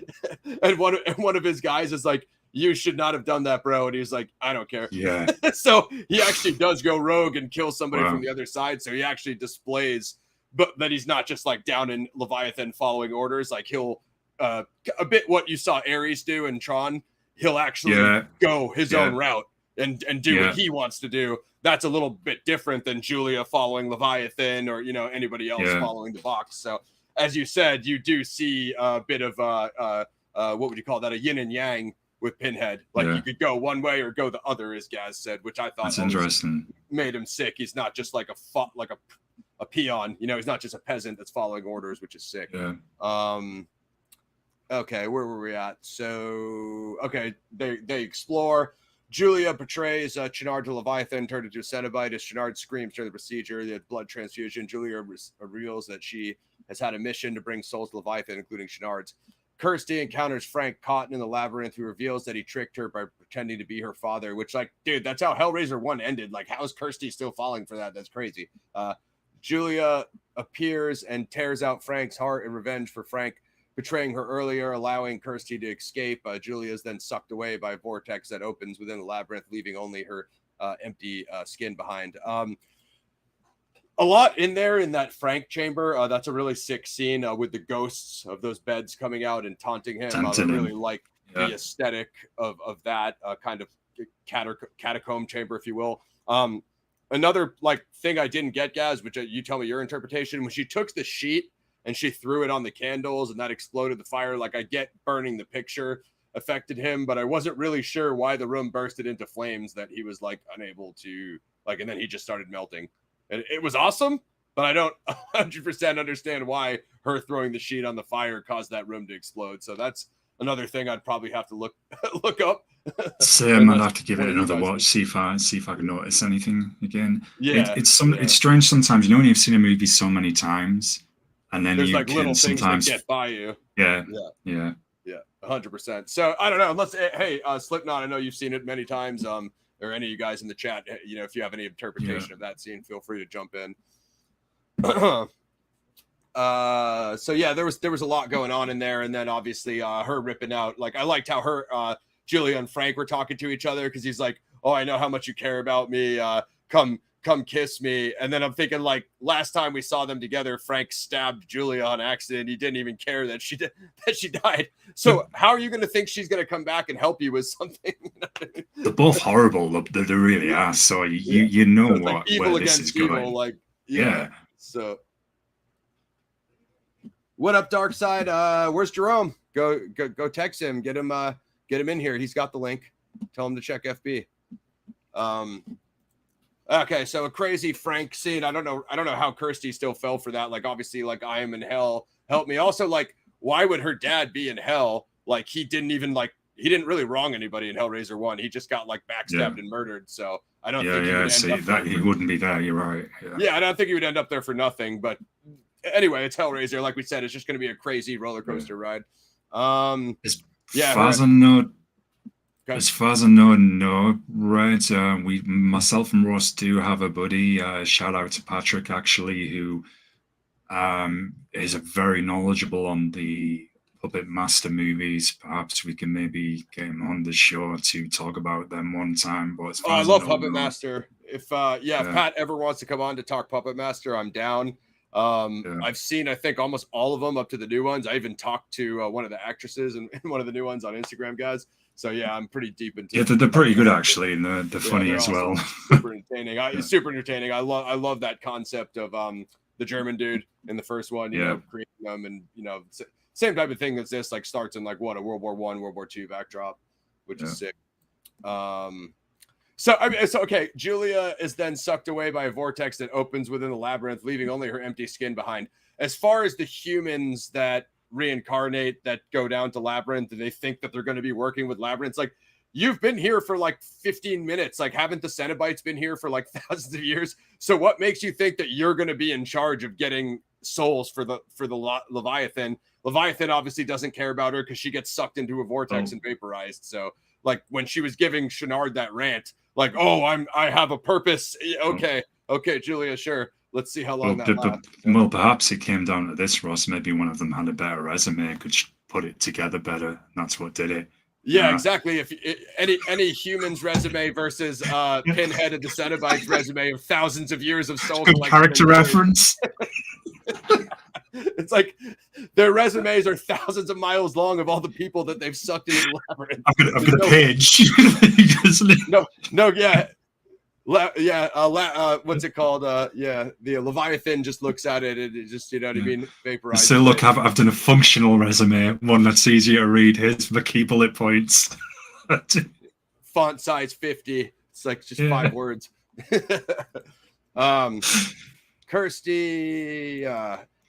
Speaker 1: and one of his guys is like, "You should not have done that, bro." And he's like, "I don't care."
Speaker 3: Yeah.
Speaker 1: So he actually does go rogue and kill somebody from the other side. So he actually displays, but that he's not just like down in Leviathan following orders. Like he'll a bit what you saw Ares do in Tron. He'll actually go his own route and do what he wants to do. That's a little bit different than Julia following Leviathan, or, you know, anybody else following the box. So as you said, you do see a bit of what would you call that? A yin and yang with Pinhead. Like you could go one way or go the other, as Gaz said, which I thought
Speaker 3: that's interesting.
Speaker 1: Made him sick. He's not just like a peon, you know, he's not just a peasant that's following orders, which is sick. Okay, where were we at? So okay, they explore. Julia betrays Channard to Leviathan, turned into a Cenobite. As Channard screams during the procedure, the blood transfusion, Julia reveals that she has had a mission to bring souls to Leviathan, including Channard's. Kristy encounters Frank Cotton in the labyrinth, who reveals that he tricked her by pretending to be her father, which, like, dude, that's how Hellraiser 1 ended. Like, how is Kristy still falling for that? That's crazy. Julia appears and tears out Frank's heart in revenge for Frank betraying her earlier, allowing Kristy to escape. Julia is then sucked away by a vortex that opens within the labyrinth, leaving only her empty skin behind. A lot in there in that Frank chamber. That's a really sick scene with the ghosts of those beds coming out and taunting him. I really like the aesthetic of that kind of catacomb chamber, if you will. Another like thing I didn't get, Gaz, which you tell me your interpretation, when she took the sheet and she threw it on the candles and that exploded the fire. Like, I get burning the picture affected him, but I wasn't really sure why the room bursted into flames, that he was like unable to like, and then he just started melting. And it was awesome, but I don't 100% understand why her throwing the sheet on the fire caused that room to explode. So that's another thing I'd probably have to look up.
Speaker 3: Same, I'd have to give it another watch, see if I can notice anything again.
Speaker 1: Yeah,
Speaker 3: it's strange sometimes, you know, when you've seen a movie so many times, and then
Speaker 1: there's
Speaker 3: you
Speaker 1: like little things
Speaker 3: sometimes
Speaker 1: that get by you.
Speaker 3: Yeah.
Speaker 1: 100%. So I don't know. Unless, hey, Slipknot, I know you've seen it many times. Or any of you guys in the chat, you know, if you have any interpretation of that scene, feel free to jump in. So yeah, there was a lot going on in there, and then obviously her ripping out. Like, I liked how her Julia and Frank were talking to each other, because he's like, "Oh, I know how much you care about me. Come kiss me." And then I'm thinking, like, last time we saw them together, Frank stabbed Julia on accident. He didn't even care that she died. So how are you going to think she's going to come back and help you with something?
Speaker 3: They're both horrible. They really are. So you know what,
Speaker 1: like evil
Speaker 3: where this
Speaker 1: against
Speaker 3: is
Speaker 1: evil.
Speaker 3: going.
Speaker 1: Like,
Speaker 3: yeah.
Speaker 1: So what up, Dark Side? Where's Jerome? Go text him. Get him in here. He's got the link. Tell him to check FB. Okay, so a crazy Frank scene. I don't know how Kristy still fell for that. Like, obviously, like, I am in hell, help me. Also, like, why would her dad be in hell? Like, he didn't really wrong anybody in Hellraiser 1. He just got like backstabbed and murdered. So I don't think
Speaker 3: he wouldn't be there. You're right.
Speaker 1: Yeah, I don't think he would end up there for nothing. But anyway, it's Hellraiser. Like we said, it's just going to be a crazy roller coaster ride.
Speaker 3: As far as I know, no, right? Myself and Ross do have a buddy. Shout out to Patrick, actually, who is very knowledgeable on the Puppet Master movies. Perhaps we can maybe get him on the show to talk about them one time. But I
Speaker 1: love Puppet Master. If Pat ever wants to come on to talk Puppet Master, I'm down. I've seen, I think, almost all of them up to the new ones. I even talked to one of the actresses in one of the new ones on Instagram, guys. So yeah, I'm pretty deep into it.
Speaker 3: Yeah, they're pretty good, actually, and they're funny as
Speaker 1: awesome.
Speaker 3: well.
Speaker 1: Super entertaining. It's super entertaining. I love that concept of the German dude in the first one, you know, creating them, and, you know, same type of thing as this, like, starts in like a World War I, World War II backdrop, which is sick. So okay, Julia is then sucked away by a vortex that opens within the labyrinth, leaving only her empty skin behind. As far as the humans that reincarnate that go down to Labyrinth, and they think that they're going to be working with Labyrinth. It's like, you've been here for like 15 minutes. Like, haven't the Cenobites been here for like thousands of years? So what makes you think that you're going to be in charge of getting souls for the Leviathan? Leviathan obviously doesn't care about her because she gets sucked into a vortex and vaporized. So like when she was giving Channard that rant, like, oh, I have a purpose. Okay, Julia, sure. Let's see how long that lasts.
Speaker 3: Well, perhaps it came down to this, Ross. Maybe one of them had a better resume, could put it together better. And that's what did it.
Speaker 1: Yeah, exactly. If any human's resume versus Pinhead and the Cenobites resume of thousands of years of soul
Speaker 3: good character reference.
Speaker 1: It's like their resumes are thousands of miles long of all the people that they've sucked into the Labyrinth.
Speaker 3: I've got a page.
Speaker 1: What's it called? The Leviathan just looks at it and it just, you know what I mean, vaporizes.
Speaker 3: So look, I've done a functional resume, one that's easier to read. Here's the key bullet points.
Speaker 1: Font size 50. It's like just 5 words.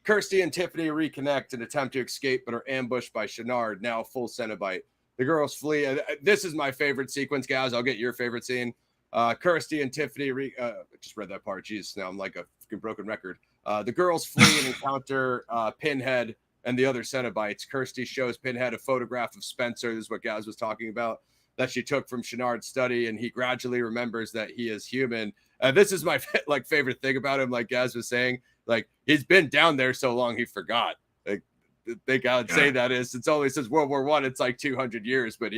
Speaker 1: Kristy and Tiffany reconnect and attempt to escape, but are ambushed by Channard, now full Cenobite. The girls flee. This is my favorite sequence, guys. I'll get your favorite scene. Kristy and Tiffany I just read that part. Jeez, now I'm like a fucking broken record. The girls flee and encounter Pinhead and the other Cenobites. Kristy shows Pinhead a photograph of Spencer. This is what Gaz was talking about, that she took from Channard's study, and he gradually remembers that he is human. This is my favorite thing about him. Like Gaz was saying, like, he's been down there so long he forgot. Like, the thing I would say that is, it's only since World War I, it's like 200 years, but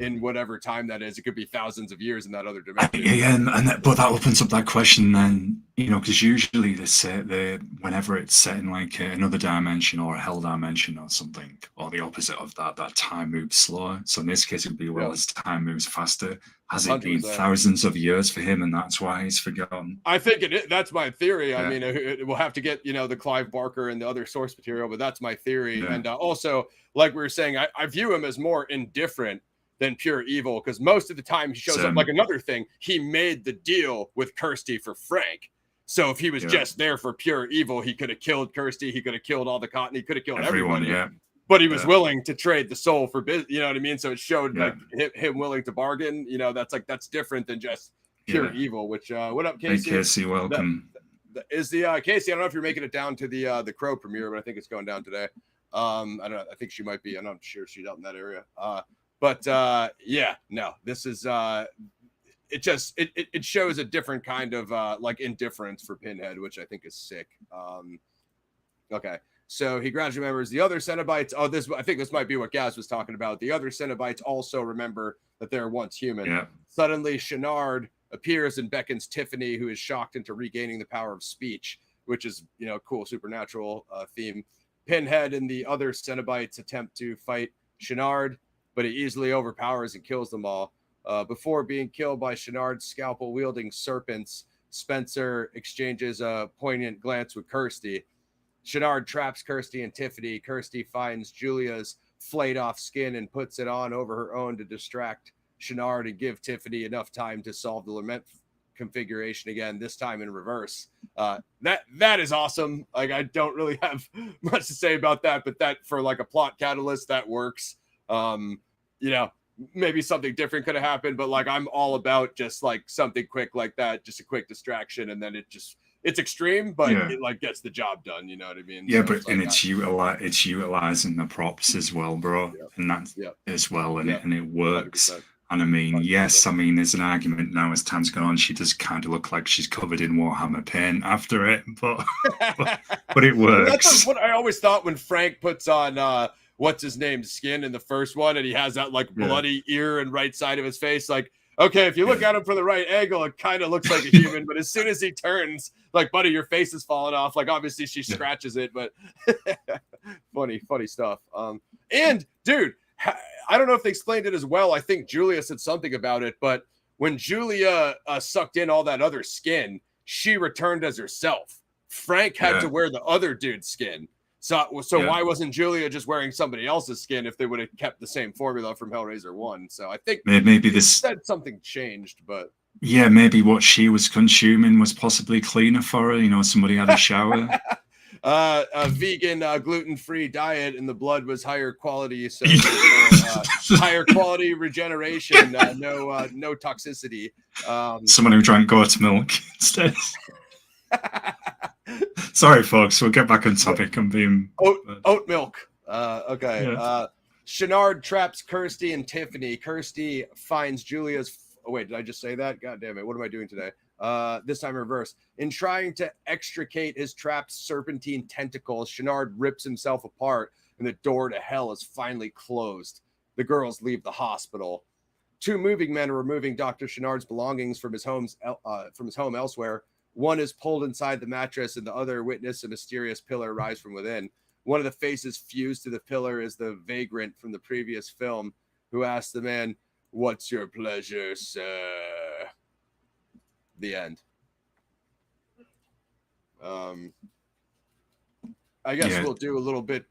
Speaker 1: in whatever time that is, it could be thousands of years in that other dimension.
Speaker 3: But that opens up that question then, because usually they say whenever it's set in like another dimension or a hell dimension or something, or the opposite of that time moves slower. So in this case, it would be, as time moves faster, has it 100%. Been thousands of years for him, and that's why he's forgotten?
Speaker 1: I think that's my theory. I mean, we'll have to get the Clive Barker and the other source material, but that's my theory. And also, like we were saying, I view him as more indifferent than pure evil, because most of the time he shows up. Like, another thing, he made the deal with Kristy for Frank. So if he was just there for pure evil, he could have killed Kristy, he could have killed all the Cotton, he could have killed everyone. But he was willing to trade the soul for business. You know what I mean? So it showed like him willing to bargain. That's different than just pure evil. Which what up, Casey?
Speaker 3: Hey, Casey, welcome.
Speaker 1: Is the Casey? I don't know if you're making it down to the Crow premiere, but I think it's going down today. I don't know. I think she might be. I'm not sure she's out in that area. This is it shows a different kind of like indifference for Pinhead, which I think is sick. Okay. So he gradually remembers the other Cenobites. I think this might be what Gaz was talking about. The other Cenobites also remember that they were once human. Yeah. Suddenly, Channard appears and beckons Tiffany, who is shocked into regaining the power of speech, which is, cool supernatural theme. Pinhead and the other Cenobites attempt to fight Channard, but he easily overpowers and kills them all. Before being killed by Channard's scalpel-wielding serpents, Spencer exchanges a poignant glance with Kristy. Channard traps Kristy and Tiffany. Kristy finds Julia's flayed-off skin and puts it on over her own to distract Channard and give Tiffany enough time to solve the lament configuration again, this time in reverse. That is awesome. Like, I don't really have much to say about that, but that, for like a plot catalyst, that works. Maybe something different could have happened, but like, I'm all about just like something quick like that, just a quick distraction, and then it's extreme, but it like gets the job done. You know what I mean?
Speaker 3: Yeah, so it's utilizing the props as well, bro, and that's as well, and it works. 100%. And I mean, there's an argument now as time's gone on. She does kind of look like she's covered in Warhammer paint after it, but it works.
Speaker 1: That's what I always thought when Frank puts on what's his name's skin in the first one, and he has that like bloody ear and right side of his face, like. Okay, if you look at him from the right angle, it kind of looks like a human, but as soon as he turns, like, buddy, your face is falling off. Like, obviously she scratches it, but funny stuff. And dude, I don't know if they explained it as well. I think Julia said something about it, but when Julia sucked in all that other skin, she returned as herself. Frank had to wear the other dude's skin. So why wasn't Julia just wearing somebody else's skin if they would have kept the same formula from Hellraiser 1? So I think
Speaker 3: maybe this
Speaker 1: said something changed, but
Speaker 3: maybe what she was consuming was possibly cleaner for her. Somebody had a shower.
Speaker 1: A vegan, gluten-free diet, and the blood was higher quality, so higher quality regeneration, no toxicity.
Speaker 3: Someone who drank goat's milk instead. Sorry, folks. We'll get back on topic. I'm being
Speaker 1: oat milk. Okay.
Speaker 3: Yeah.
Speaker 1: Channard traps Kristy and Tiffany. Kristy finds Julia's. Oh, wait, did I just say that? God damn it! What am I doing today? This time in reverse. In trying to extricate his trapped serpentine tentacles, Channard rips himself apart, and the door to hell is finally closed. The girls leave the hospital. Two moving men are removing Dr. Channard's belongings from his home elsewhere. One is pulled inside the mattress, and the other witness a mysterious pillar rise from within. One of the faces fused to the pillar is the vagrant from the previous film, who asks the man, "What's your pleasure, sir?" The end. I guess we'll do a little bit.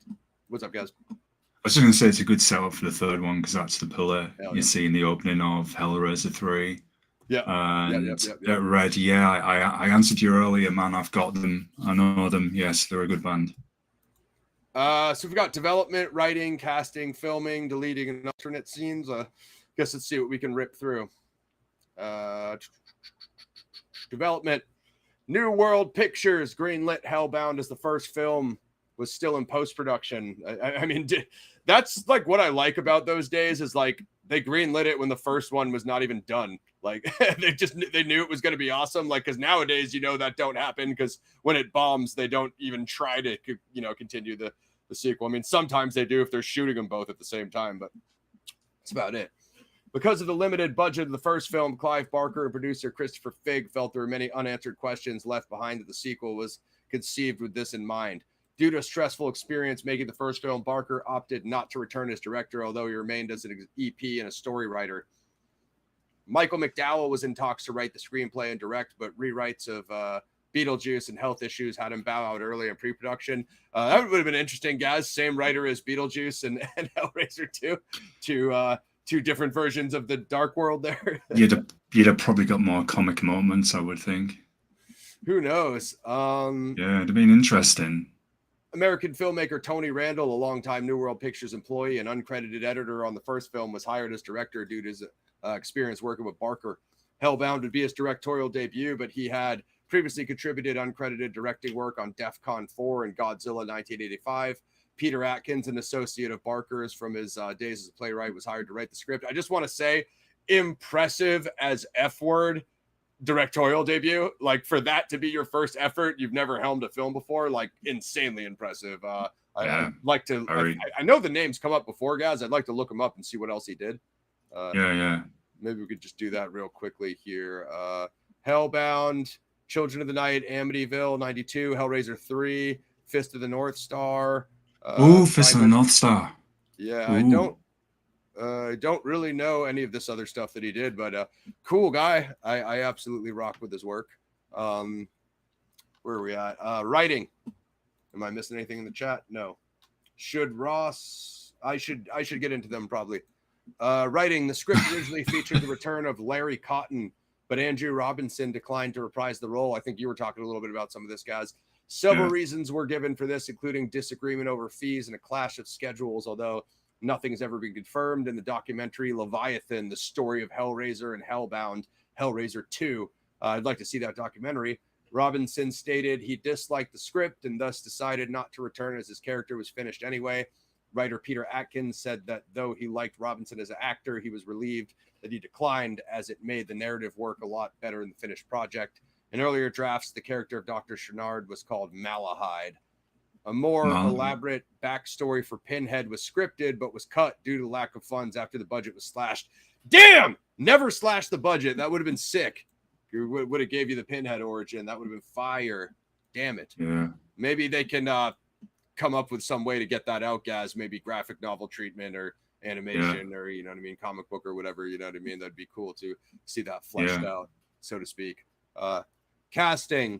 Speaker 1: What's up, guys?
Speaker 3: I was just going to say it's a good setup for the third one because that's the pillar you see in the opening of Hellraiser 3.
Speaker 1: Yeah.
Speaker 3: And Red, I answered you earlier, man. I've got them. I know them. Yes, they're a good band.
Speaker 1: So we've got development, writing, casting, filming, deleting, and alternate scenes. Guess let's see what we can rip through. Development. New World Pictures greenlit Hellbound as the first film was still in post-production. I mean, that's like what I like about those days is like they greenlit it when the first one was not even done. Like they knew it was going to be awesome. Like, because nowadays, that don't happen because when it bombs, they don't even try to, continue the sequel. I mean, sometimes they do if they're shooting them both at the same time, but that's about it. Because of the limited budget of the first film, Clive Barker and producer Christopher Figg felt there were many unanswered questions left behind that the sequel was conceived with this in mind. Due to a stressful experience making the first film, Barker opted not to return as director, although he remained as an EP and a story writer. Michael McDowell was in talks to write the screenplay and direct, but rewrites of Beetlejuice and health issues had him bow out early in pre-production. That would have been interesting, guys. Same writer as Beetlejuice and Hellraiser 2, two different versions of the Dark World there.
Speaker 3: You'd have probably got more comic moments, I would think.
Speaker 1: Who knows?
Speaker 3: Yeah, it'd have been interesting.
Speaker 1: American filmmaker Tony Randall, a longtime New World Pictures employee and uncredited editor on the first film, was hired as director due to his experience working with Barker. Hellbound would be his directorial debut, but he had previously contributed uncredited directing work on DEFCON 4 and Godzilla 1985. Peter Atkins, an associate of Barker's from his days as a playwright, was hired to write the script. I just want to say, impressive as F-word directorial debut. Like, for that to be your first effort, you've never helmed a film before, like, insanely impressive. I'd like to, I know the names come up before, guys. I'd like to look him up and see what else he did. Maybe we could just do that real quickly here. Hellbound, Children of the Night, Amityville, 92, Hellraiser 3, Fist of the North Star.
Speaker 3: Fist of the North Star.
Speaker 1: Yeah, I don't really know any of this other stuff that he did, but cool guy. I absolutely rock with his work. Where are we at? Writing. Am I missing anything in the chat? No. Should Ross? I should get into them probably. Writing. The script originally featured the return of Larry Cotton, but Andrew Robinson declined to reprise the role. I think you were talking a little bit about some of this, guys. Several reasons were given for this, including disagreement over fees and a clash of schedules, although nothing has ever been confirmed. In the documentary Leviathan, the story of Hellraiser and Hellbound, Hellraiser 2. I'd like to see that documentary. Robinson stated he disliked the script and thus decided not to return as his character was finished anyway. Writer Peter Atkins said that though he liked Robinson as an actor, he was relieved that he declined as it made the narrative work a lot better in the finished project. In earlier drafts, the character of Dr. Channard was called Malahide. A more elaborate backstory for Pinhead was scripted, but was cut due to lack of funds after the budget was slashed. Damn! Never slashed the budget. That would have been sick. It would have gave you the Pinhead origin. That would have been fire. Damn it.
Speaker 3: Yeah.
Speaker 1: Maybe they can come up with some way to get that out, guys. Maybe graphic novel treatment or animation or, comic book or whatever, That'd be cool to see that fleshed out, so to speak. Casting.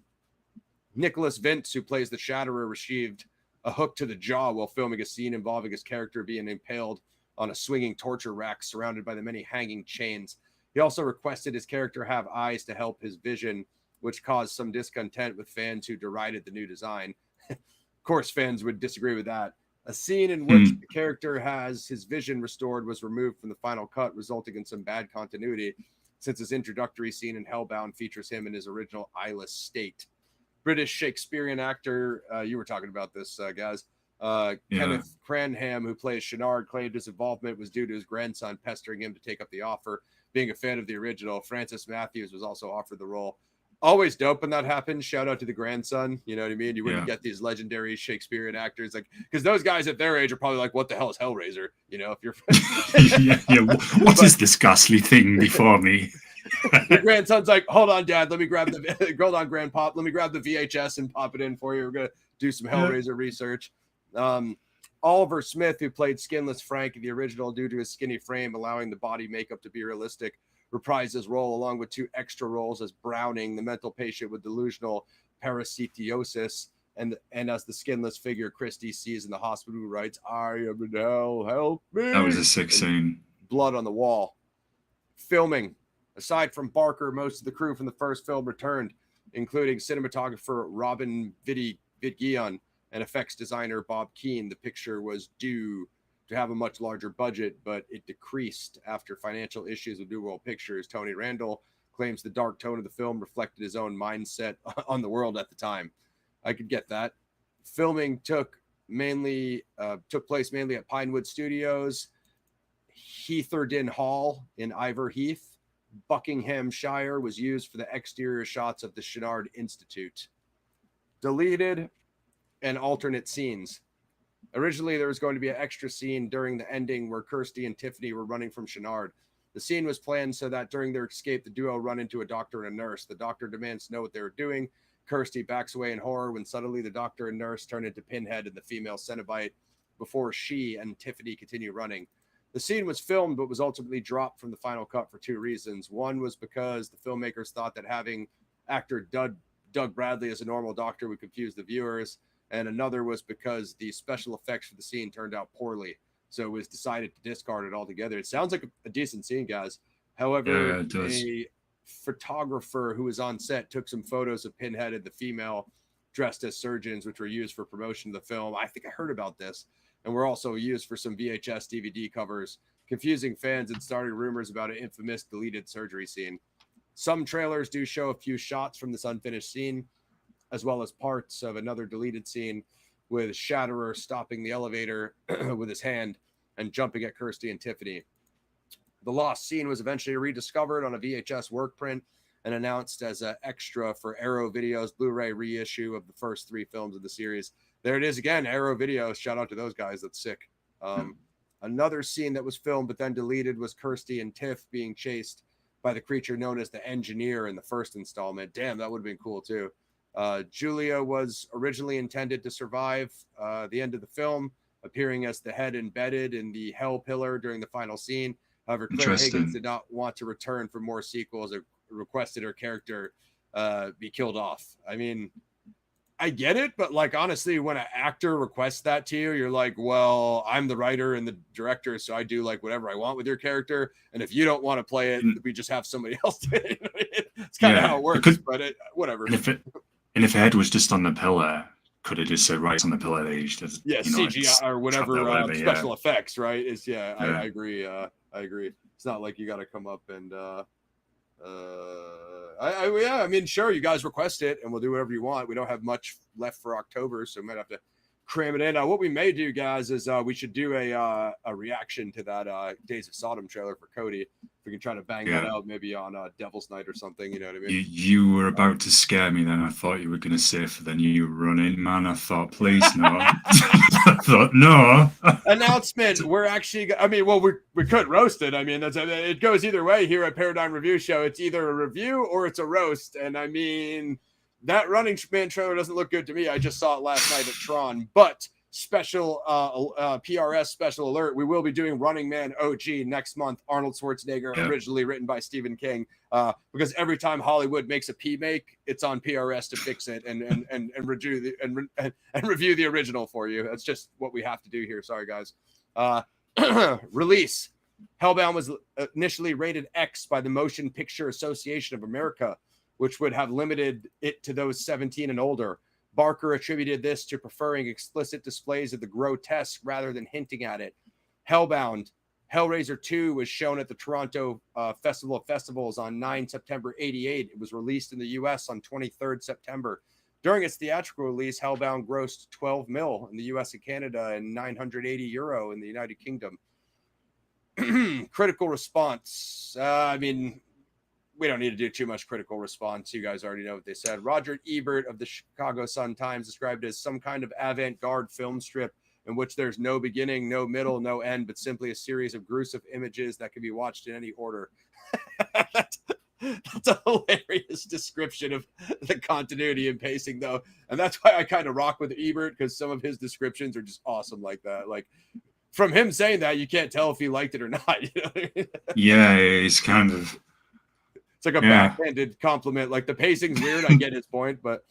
Speaker 1: Nicholas Vince, who plays the Shatterer, received a hook to the jaw while filming a scene involving his character being impaled on a swinging torture rack surrounded by the many hanging chains. He also requested his character have eyes to help his vision, which caused some discontent with fans who derided the new design. Of course, fans would disagree with that. A scene in which the character has his vision restored was removed from the final cut, resulting in some bad continuity, since his introductory scene in Hellbound features him in his original eyeless state. British Shakespearean actor, you were talking about this, guys. Kenneth Cranham, who plays Channard, claimed his involvement was due to his grandson pestering him to take up the offer. Being a fan of the original, Francis Matthews was also offered the role. Always dope when that happens. Shout out to the grandson. You know what I mean? You wouldn't get these legendary Shakespearean actors, like, because those guys at their age are probably like, "What the hell is Hellraiser?" You know, if you're
Speaker 3: what is this ghastly thing before me?
Speaker 1: Your grandson's like, "Hold on, Dad. Let me grab the hold on, Grandpop. Let me grab the VHS and pop it in for you. We're gonna do some Hellraiser research." Oliver Smith, who played Skinless Frank in the original, due to his skinny frame allowing the body makeup to be realistic, reprised his role along with 2 extra roles as Browning, the mental patient with delusional parasitiosis, and as the skinless figure Kristy sees in the hospital, who writes, "I am in hell, help me."
Speaker 3: That was a sick scene.
Speaker 1: Blood on the wall. Filming. Aside from Barker, most of the crew from the first film returned, including cinematographer Robin Vidgion and effects designer Bob Keane. The picture was due to have a much larger budget, but it decreased after financial issues with New World Pictures. Tony Randall claims the dark tone of the film reflected his own mindset on the world at the time. I could get that. Filming took place mainly at Pinewood Studios, Heatherden Hall in Ivor Heath. Buckinghamshire was used for the exterior shots of the Channard Institute. Deleted and alternate scenes. Originally, there was going to be an extra scene during the ending where Kristy and Tiffany were running from Channard. The scene was planned so that during their escape, the duo run into a doctor and a nurse. The doctor demands to know what they were doing. Kristy backs away in horror when suddenly the doctor and nurse turn into Pinhead and the female Cenobite before she and Tiffany continue running. The scene was filmed but was ultimately dropped from the final cut for 2 reasons. One was because the filmmakers thought that having actor Doug Bradley as a normal doctor would confuse the viewers, and another was because the special effects for the scene turned out poorly, so it was decided to discard it altogether. It sounds like a decent scene, guys. However, a photographer who was on set took some photos of Pinhead and the female dressed as surgeons, which were used for promotion of the film. I think I heard about this, and were also used for some VHS DVD covers, confusing fans and starting rumors about an infamous deleted surgery scene. Some trailers do show a few shots from this unfinished scene, as well as parts of another deleted scene with Shatterer stopping the elevator with his hand and jumping at Kristy and Tiffany. The lost scene was eventually rediscovered on a VHS work print and announced as an extra for Arrow Video's Blu-ray reissue of the first 3 films of the series. There it is again, Arrow Video. Shout out to those guys. That's sick. Another scene that was filmed but then deleted was Kristy and Tiff being chased by the creature known as the Engineer in the first installment. Damn, that would have been cool too. Julia was originally intended to survive the end of the film, appearing as the head embedded in the Hell Pillar during the final scene. However, Claire Higgins did not want to return for more sequels or requested her character be killed off. I mean, I get it, but like, honestly, when an actor requests that to you, you're like, well, I'm the writer and the director, so I do like whatever I want with your character. And if you don't want to play it, we just have somebody else do it. It's kind of how it works, but whatever.
Speaker 3: And if Ed was just on the pillar, could have just said, right, it's on the pillar, they just,
Speaker 1: CGI or whatever, special effects, right? I agree. I agree. It's not like you got to come up and, I mean, sure, you guys request it and we'll do whatever you want. We don't have much left for October, so we might have to cram it in. What we may do, guys, is we should do a reaction to that Days of Sodom trailer for Cody. We can try to bang that out maybe on Devil's Night or something. You know what I mean?
Speaker 3: You were about to scare me then. I thought you were going to say for the new run-in, man. I thought, please, no. I thought, no.
Speaker 1: Announcement. We're actually, we could roast it. I mean, it goes either way here at Paradigm Review Show. It's either a review or it's a roast. And I mean, that Running Man trailer doesn't look good to me. I just saw it last night at Tron, but special PRS special alert. We will be doing Running Man OG next month. Arnold Schwarzenegger, originally written by Stephen King, because every time Hollywood makes a P-make, it's on PRS to fix it and review the original for you. That's just what we have to do here. Sorry, guys. Release. Hellbound was initially rated X by the Motion Picture Association of America, which would have limited it to those 17 and older. Barker attributed this to preferring explicit displays of the grotesque rather than hinting at it. Hellbound, Hellraiser 2 was shown at the Toronto Festival of Festivals on 9 September 88. It was released in the US on 23rd September. During its theatrical release, Hellbound grossed 12 mil in the US and Canada and 980 euro in the United Kingdom. Critical response. I mean, we don't need to do too much critical response. You guys already know what they said. Roger Ebert of the Chicago Sun-Times described it as some kind of avant-garde film strip in which there's no beginning, no middle, no end, but simply a series of gruesome images that can be watched in any order. That's a hilarious description of the continuity and pacing, though. And that's why I kind of rock with Ebert, because some of his descriptions are just awesome like that. Like, from him saying that, you can't tell if he liked it or not. You know what I mean?
Speaker 3: Yeah, he's kind of...
Speaker 1: It's like a backhanded compliment. Like, the pacing's weird. I get his point, but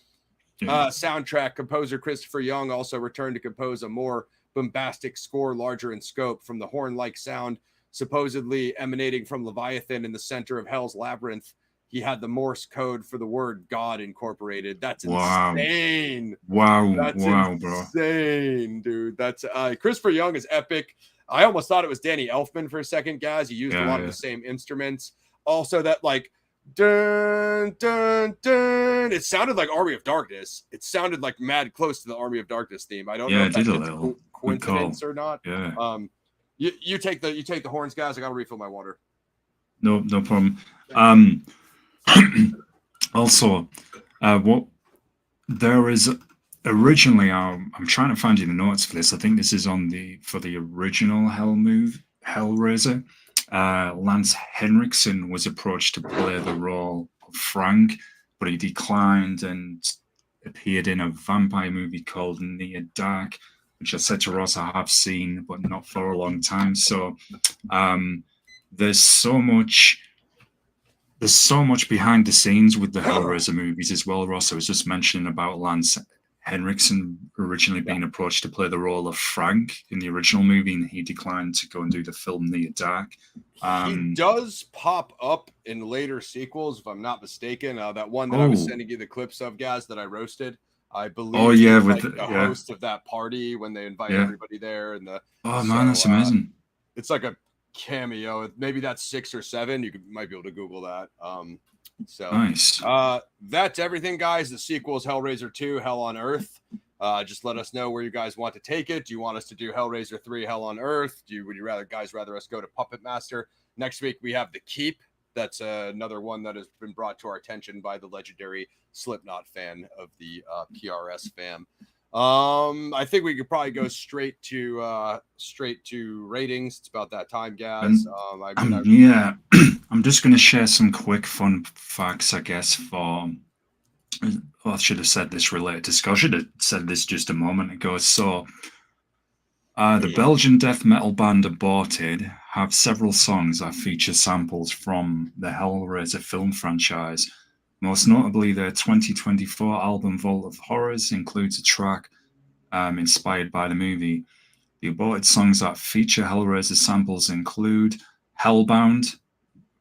Speaker 1: soundtrack composer Christopher Young also returned to compose a more bombastic score, larger in scope, from the horn-like sound supposedly emanating from Leviathan in the center of Hell's Labyrinth. He had the Morse code for the word God incorporated. That's insane.
Speaker 3: Wow,
Speaker 1: that's insane,
Speaker 3: bro.
Speaker 1: Dude. That's Christopher Young is epic. I almost thought it was Danny Elfman for a second, guys. He used a lot of the same instruments. Also, that like dun dun dun. It sounded like Army of Darkness. It sounded like mad close to the Army of Darkness theme. I don't know if that's a coincidence or not.
Speaker 3: Yeah.
Speaker 1: You take the horns, guys. I gotta refill my water.
Speaker 3: No problem. Also, what there is originally, I'm trying to find you the notes for this. I think this is for the original Hellraiser. Lance Henriksen was approached to play the role of Frank, but he declined and appeared in a vampire movie called Near Dark, which I said to Ross I have seen, but not for a long time. So there's so much behind the scenes with the Hellraiser movies as well, Ross. I was just mentioning about Lance Henriksen originally being approached to play the role of Frank in the original movie, and he declined to go and do the film Near Dark.
Speaker 1: He does pop up in later sequels, if I'm not mistaken. That one that I was sending you the clips of, guys, that I roasted. I believe with the host of that party when they invite everybody there. And
Speaker 3: man, that's amazing.
Speaker 1: It's like a cameo. Maybe that's 6 or 7. You might be able to Google that.
Speaker 3: Nice.
Speaker 1: That's everything, guys. The sequel is Hellraiser 2, Hell on Earth. Just let us know where you guys want to take it. Do you want us to do Hellraiser 3, Hell on Earth? Would you rather us go to Puppet Master? Next week we have The Keep. That's another one that has been brought to our attention by the legendary Slipknot fan of the PRS fam. I think we could probably go straight to ratings. It's about that time, guys.
Speaker 3: I'm just going to share some quick fun facts, I guess, I should have said this related to Scott. I should have said this just a moment ago. So, the Belgian death metal band Aborted have several songs that feature samples from the Hellraiser film franchise. Most notably, their 2024 album Vault of Horrors includes a track inspired by the movie. The Aborted songs that feature Hellraiser samples include Hellbound,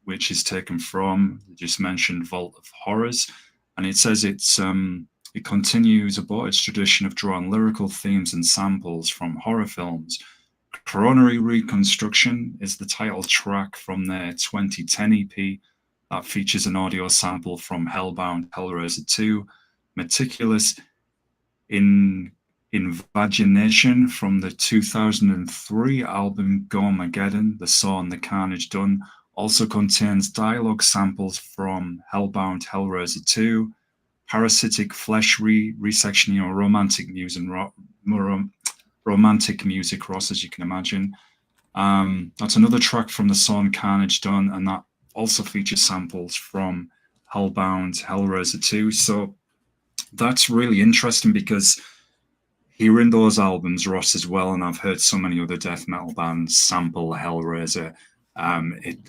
Speaker 3: which is taken from the just mentioned Vault of Horrors. And it says it continues Aborted's tradition of drawing lyrical themes and samples from horror films. Coronary Reconstruction is the title track from their 2010 EP that features an audio sample from Hellbound, Hellraiser 2. Meticulous Invagination from the 2003 album Gormageddon, The Saw and the Carnage Done, also contains dialogue samples from Hellbound, Hellraiser 2, Parasitic Flesh resection, romantic news and romantic music, Ross, as you can imagine. That's another track from The Saw and Carnage Done, and that also features samples from Hellbound, Hellraiser 2. So that's really interesting because hearing those albums, Ross, as well, and I've heard so many other death metal bands sample Hellraiser.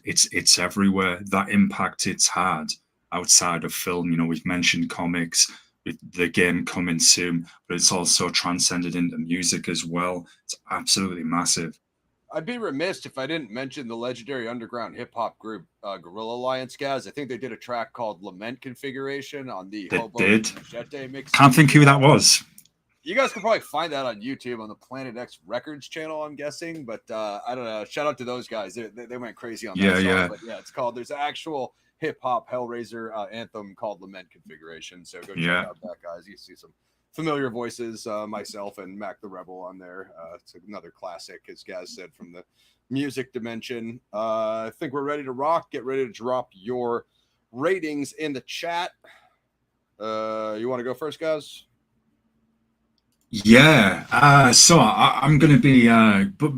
Speaker 3: It's everywhere. That impact it's had outside of film. We've mentioned comics, with the game coming soon, but it's also transcended into music as well. It's absolutely massive.
Speaker 1: I'd be remiss if I didn't mention the legendary underground hip hop group Guerrilla Alliance, guys. I think they did a track called "Lament Configuration" on the Hobo Machete mix.
Speaker 3: Can't think who that was.
Speaker 1: You guys can probably find that on YouTube on the Planet X Records channel, I'm guessing. But I don't know. Shout out to those guys. They went crazy on that song.
Speaker 3: Yeah.
Speaker 1: But yeah, it's called. There's an actual hip hop Hellraiser anthem called "Lament Configuration." So go check out that, guys. You see some familiar voices, myself and Mac the Rebel on there. It's another classic, as Gaz said, from the music dimension. I think we're ready to rock. Get ready to drop your ratings in the chat. You want to go first, Gaz?
Speaker 3: Yeah. So I'm going to be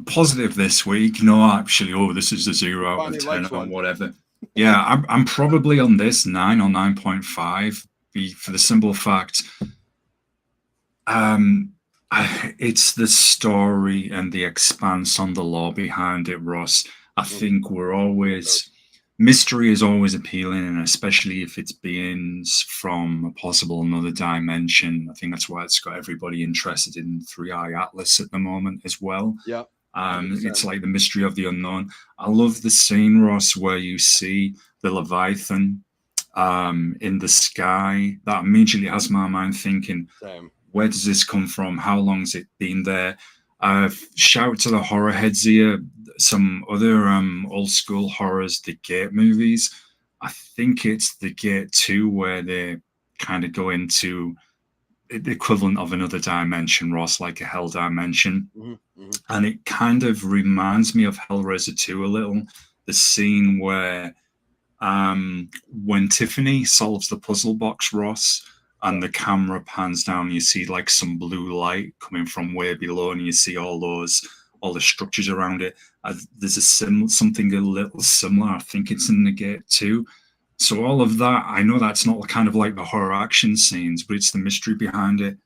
Speaker 3: positive this week. No, actually, this is a 0 out of 10 or whatever. Yeah, I'm probably on this 9 or 9.5 for the simple fact it's the story and the expanse on the lore behind it, Ross. I think mystery is always appealing, and especially if it's beings from a possible another dimension. I think that's why it's got everybody interested in 3-Eye Atlas at the moment as well.
Speaker 1: Yeah.
Speaker 3: It's like the mystery of the unknown. I love the scene, Ross, where you see the Leviathan in the sky. That immediately has my mind thinking, where does this come from? How long's it been there? Shout to the horror heads here. Some other old school horrors, the Gate movies. I think it's the Gate 2 where they kind of go into the equivalent of another dimension, Ross, like a hell dimension. And it kind of reminds me of Hellraiser 2 a little. The scene where when Tiffany solves the puzzle box, Ross, and the camera pans down, you see like some blue light coming from way below, and you see all the structures around it. There's something a little similar. I think it's in the Gate 2. So all of that, I know that's not kind of like the horror action scenes, but it's the mystery behind it.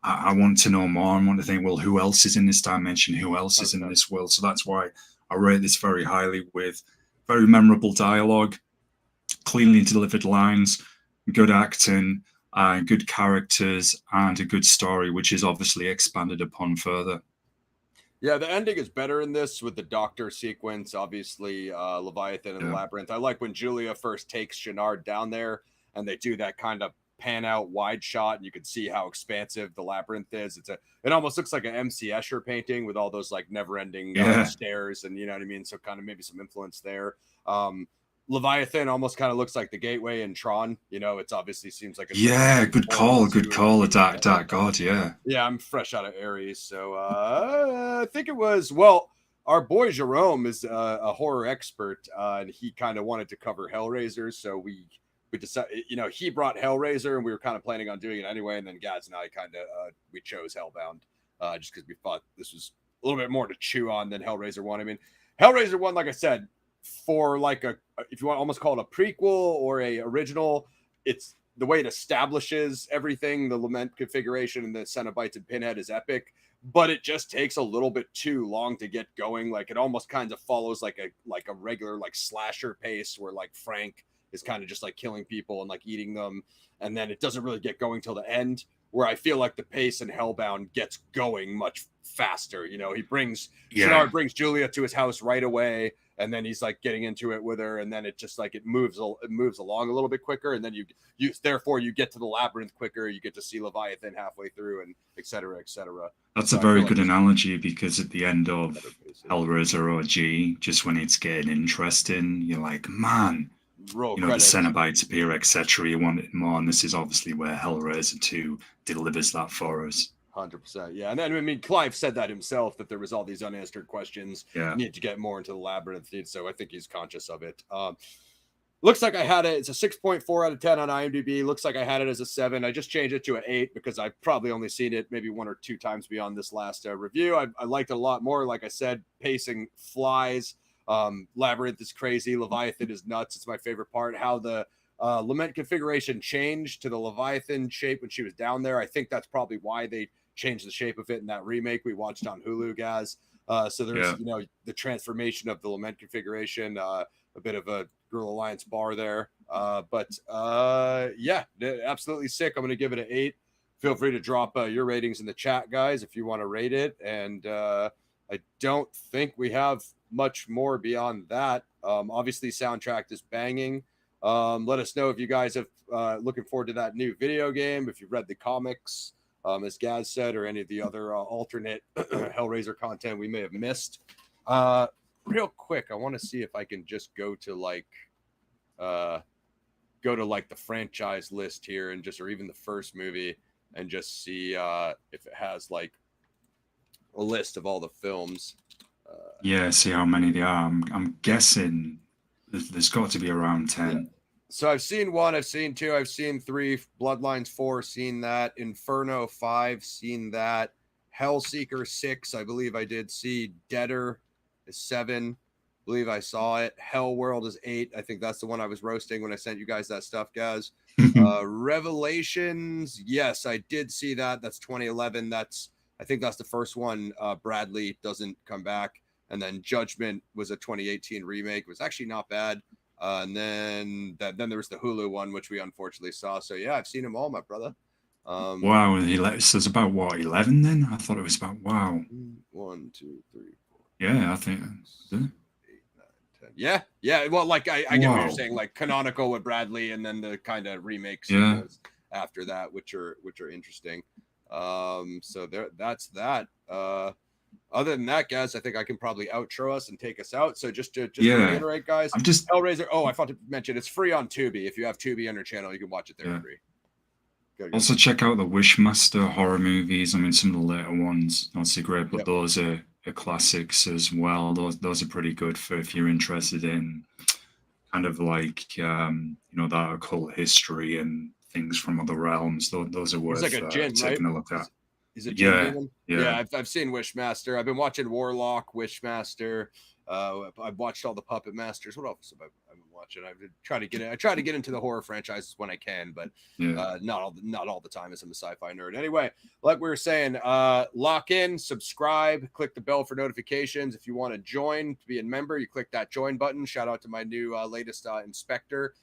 Speaker 3: I want to know more. I want to think, well, who else is in this dimension? Who else is in this world? So that's why I rate this very highly, with very memorable dialogue, cleanly delivered lines, good acting, good characters, and a good story, which is obviously expanded upon further.
Speaker 1: Yeah, the ending is better in this with the Doctor sequence, obviously, Leviathan and the Labyrinth. I like when Julia first takes Channard down there, and they do that kind of pan out wide shot, and you can see how expansive the Labyrinth is. It almost looks like an M.C. Escher painting with all those like never ending stairs, and you know what I mean? So kind of maybe some influence there. Leviathan almost kind of looks like the gateway in Tron. You know, it's obviously seems like a
Speaker 3: good call. A dark god. Yeah,
Speaker 1: I'm fresh out of Aries, so I think it was our boy Jerome is a horror expert, and he kind of wanted to cover Hellraiser, so we decided, he brought Hellraiser, and we were kind of planning on doing it anyway, and then Gaz and I kind of we chose Hellbound just because we thought this was a little bit more to chew on than Hellraiser 1. I mean, Hellraiser 1, like I said, for like if you want to almost call it a prequel or a original, it's the way it establishes everything. The Lament configuration and the Cenobites and Pinhead is epic, but it just takes a little bit too long to get going. Like it almost kind of follows like a regular like slasher pace, where like Frank is kind of just like killing people and like eating them, and then it doesn't really get going till the end, where I feel like the pace in Hellbound gets going much faster. Channard brings Julia to his house right away, and then he's like getting into it with her, and then it just like it moves along a little bit quicker, and then you therefore you get to the Labyrinth quicker, you get to see Leviathan halfway through, and et cetera, et cetera.
Speaker 3: That's a very good analogy, because at the end of Hellraiser OG, just when it's getting interesting, you're like, man, the Cenobites appear, etc. You want it more, and this is obviously where Hellraiser 2 delivers that for us.
Speaker 1: 100%, yeah. And then, I mean, Clive said that himself, that there was all these unanswered questions. You need to get more into the Labyrinth, so I think he's conscious of it. Looks like I had it. It's a 6.4 out of 10 on IMDb. Looks like I had it as a 7. I just changed it to an 8 because I've probably only seen it maybe 1 or 2 times beyond this last review. I liked it a lot more. Like I said, pacing flies. Labyrinth is crazy. Leviathan is nuts. It's my favorite part. How the Lament configuration changed to the Leviathan shape when she was down there. I think that's probably why they changed the shape of it in that remake we watched on Hulu, guys. So there's the transformation of the Lament configuration, a bit of a Guerrilla Alliance bar there. But absolutely sick. I'm going to give it an 8. Feel free to drop your ratings in the chat, guys, if you want to rate it. And I don't think we have much more beyond that. Obviously, soundtrack is banging. Let us know if you guys have looking forward to that new video game, if you've read the comics, as Gaz said, or any of the other alternate Hellraiser content we may have missed. Real quick, I want to see if I can just go to like the franchise list here and or even the first movie and just see if it has like a list of all the films.
Speaker 3: See how many there are. I'm guessing there's got to be around 10.
Speaker 1: Yeah. So I've seen 1, I've seen 2, I've seen 3, Bloodlines 4, seen that, Inferno 5, seen that, Hellseeker 6, I believe I did see, Deader is 7, I believe I saw it, Hellworld is 8, I think that's the one I was roasting when I sent you guys that stuff, guys. Revelations, yes, I did see that, that's 2011, I think that's the first one. Bradley doesn't come back. And then Judgment was a 2018 remake. It was actually not bad. And then there was the Hulu one, which we unfortunately saw. So yeah, I've seen them all, my brother.
Speaker 3: Wow, so it's about what, 11 then? I thought it was about
Speaker 1: 1, 2, 3, 4.
Speaker 3: Yeah, I think.
Speaker 1: 8, 9, 10. Yeah. Well, like I get what you're saying, like canonical with Bradley, and then the kind of remakes after that, which are interesting. So that's that. Other than that, guys, I think I can probably outro us and take us out. So just to reiterate, guys, Hellraiser. Oh, I forgot to mention it's free on Tubi. If you have Tubi on your channel, you can watch it there for free. Good.
Speaker 3: Also, check out the Wishmaster horror movies. I mean, some of the later ones not so great, but those are classics as well. Those are pretty good for if you're interested in kind of like that occult history and things from other realms. Those are worth
Speaker 1: like a gin,
Speaker 3: taking
Speaker 1: right?
Speaker 3: a look at.
Speaker 1: Is it Jim? Yeah. I've seen Wishmaster. I've been watching Warlock, Wishmaster. I've watched all the Puppet Masters. What else have I been watching? I try to get into the horror franchises when I can, but not all the time as I'm a sci-fi nerd. Anyway, like we were saying, lock in, subscribe, click the bell for notifications. If you want to join to be a member, you click that join button. Shout out to my new latest inspector.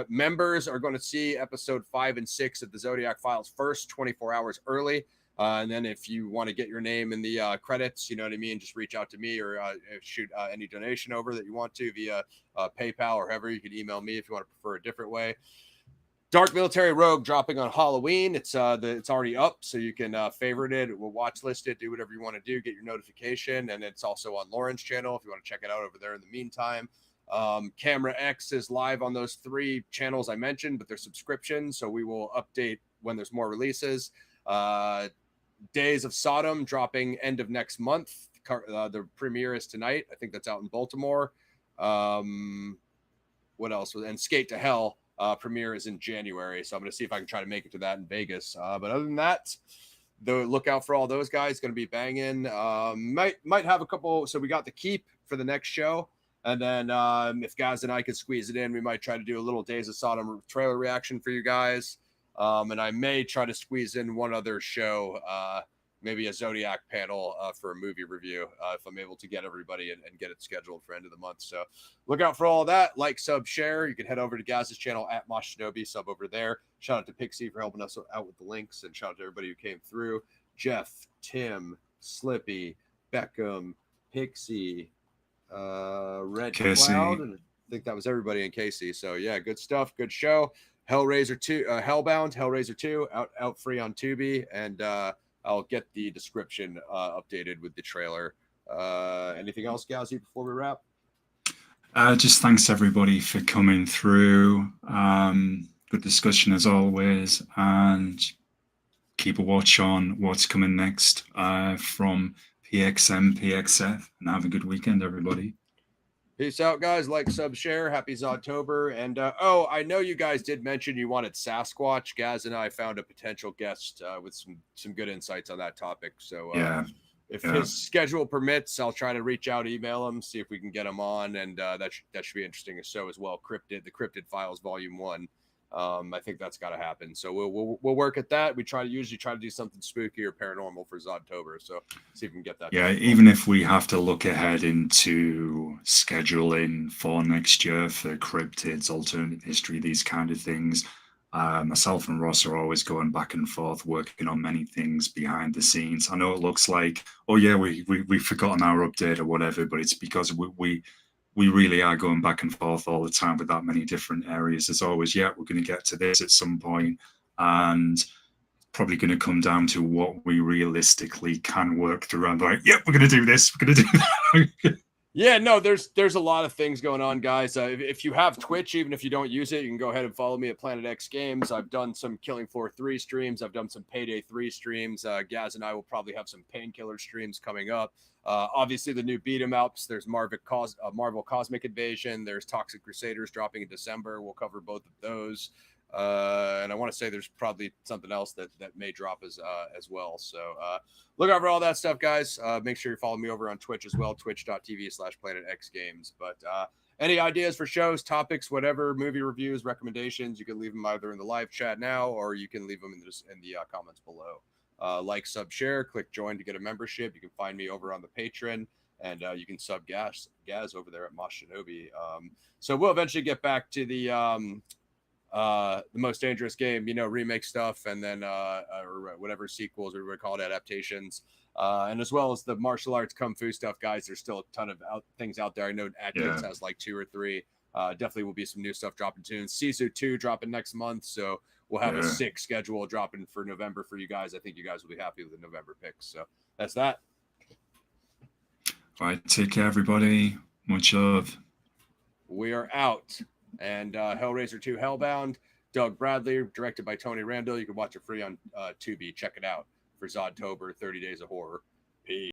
Speaker 1: Members are gonna see episode 5 and 6 of the Zodiac Files first, 24 hours early. And then if you want to get your name in the credits, you know what I mean, just reach out to me or shoot any donation over that you want to via PayPal or however. You can email me if you want to prefer a different way. Dark Military Rogue dropping on Halloween. It's already up, so you can favorite it. We'll watch list it, do whatever you want to do, get your notification, and it's also on Lauren's channel if you want to check it out over there in the meantime. Camera X is live on those 3 channels I mentioned, but they're subscriptions, so we will update when there's more releases. Days of Sodom dropping end of next month. The premiere is tonight. I think that's out in Baltimore. What else? And Skate to Hell premiere is in January, so I'm going to see if I can try to make it to that in Vegas. But other than that, look out for all those guys. Going to be banging. Might have a couple. So we got the Keep for the next show. And then if Gaz and I could squeeze it in, we might try to do a little Days of Sodom trailer reaction for you guys. And I may try to squeeze in one other show, maybe a Zodiac panel for a movie review if I'm able to get everybody and get it scheduled for end of the month. So look out for all of that. Like, sub, share. You can head over to Gaz's channel at Mosh Shinobi, sub over there. Shout out to Pixie for helping us out with the links, and shout out to everybody who came through. Jeff, Tim, Slippy, Beckham, Pixie, Red
Speaker 3: Casey.
Speaker 1: Cloud, and I think that was everybody in Casey. So yeah, good stuff, good show. Hellraiser 2, Hellbound, Hellraiser 2 out free on Tubi, and I'll get the description updated with the trailer. Anything else, Gazzy, before we wrap?
Speaker 3: Just thanks everybody for coming through. Good discussion as always, and keep a watch on what's coming next from PXM, PXF, and have a good weekend, everybody.
Speaker 1: Peace out, guys. Like, sub, share. Happy Zodtober. And I know you guys did mention you wanted Sasquatch. Gaz and I found a potential guest with some good insights on that topic. So if his schedule permits, I'll try to reach out, email him, see if we can get him on, and that should be interesting as well. The Cryptid Files Volume 1. I think that's got to happen. So we'll work at that. We usually try to do something spooky or paranormal for Zodtober. So see if we can get that.
Speaker 3: Yeah, even if we have to look ahead into scheduling for next year for cryptids, alternate history, these kind of things, Myself and Ross are always going back and forth, working on many things behind the scenes. I know it looks like, oh yeah, we've forgotten our update or whatever, but it's because we really are going back and forth all the time with that many different areas. There's always, yeah, we're going to get to this at some point, and probably going to come down to what we realistically can work through. And like, yep, we're going to do this. We're going to do that.
Speaker 1: Yeah, no, there's a lot of things going on, guys. If you have Twitch, even if you don't use it, you can go ahead and follow me at Planet X Games. I've done some Killing Floor 3 streams. I've done some Payday 3 streams. Gaz and I will probably have some Painkiller streams coming up. Obviously, the new beat 'em ups. There's Marvel Cosmic Invasion. There's Toxic Crusaders dropping in December. We'll cover both of those. And I want to say there's probably something else that may drop as well. So look out for all that stuff, guys. Make sure you follow me over on Twitch as well, twitch.tv/PlanetXGames. But any ideas for shows, topics, whatever, movie reviews, recommendations, you can leave them either in the live chat now, or you can leave them in the comments below. Like, sub, share, click join to get a membership. You can find me over on the Patreon, and you can sub Gaz over there at Moss Shinobi. So we'll eventually get back to the Most Dangerous Game, remake stuff, and then or whatever sequels or we call it, adaptations, and as well as the martial arts kung fu stuff, guys. There's still a ton of things out there. I know Atkins has like 2 or 3. Definitely will be some new stuff dropping soon. Sisu 2 dropping next month, so we'll have a sick schedule dropping for November for you guys. I think you guys will be happy with the November picks. So that's that.
Speaker 3: All right, take care, everybody. Much love.
Speaker 1: We are out. And Hellraiser 2 Hellbound, Doug Bradley, directed by Tony Randall. You can watch it free on Tubi. Check it out for Zodtober, 30 Days of Horror. Peace.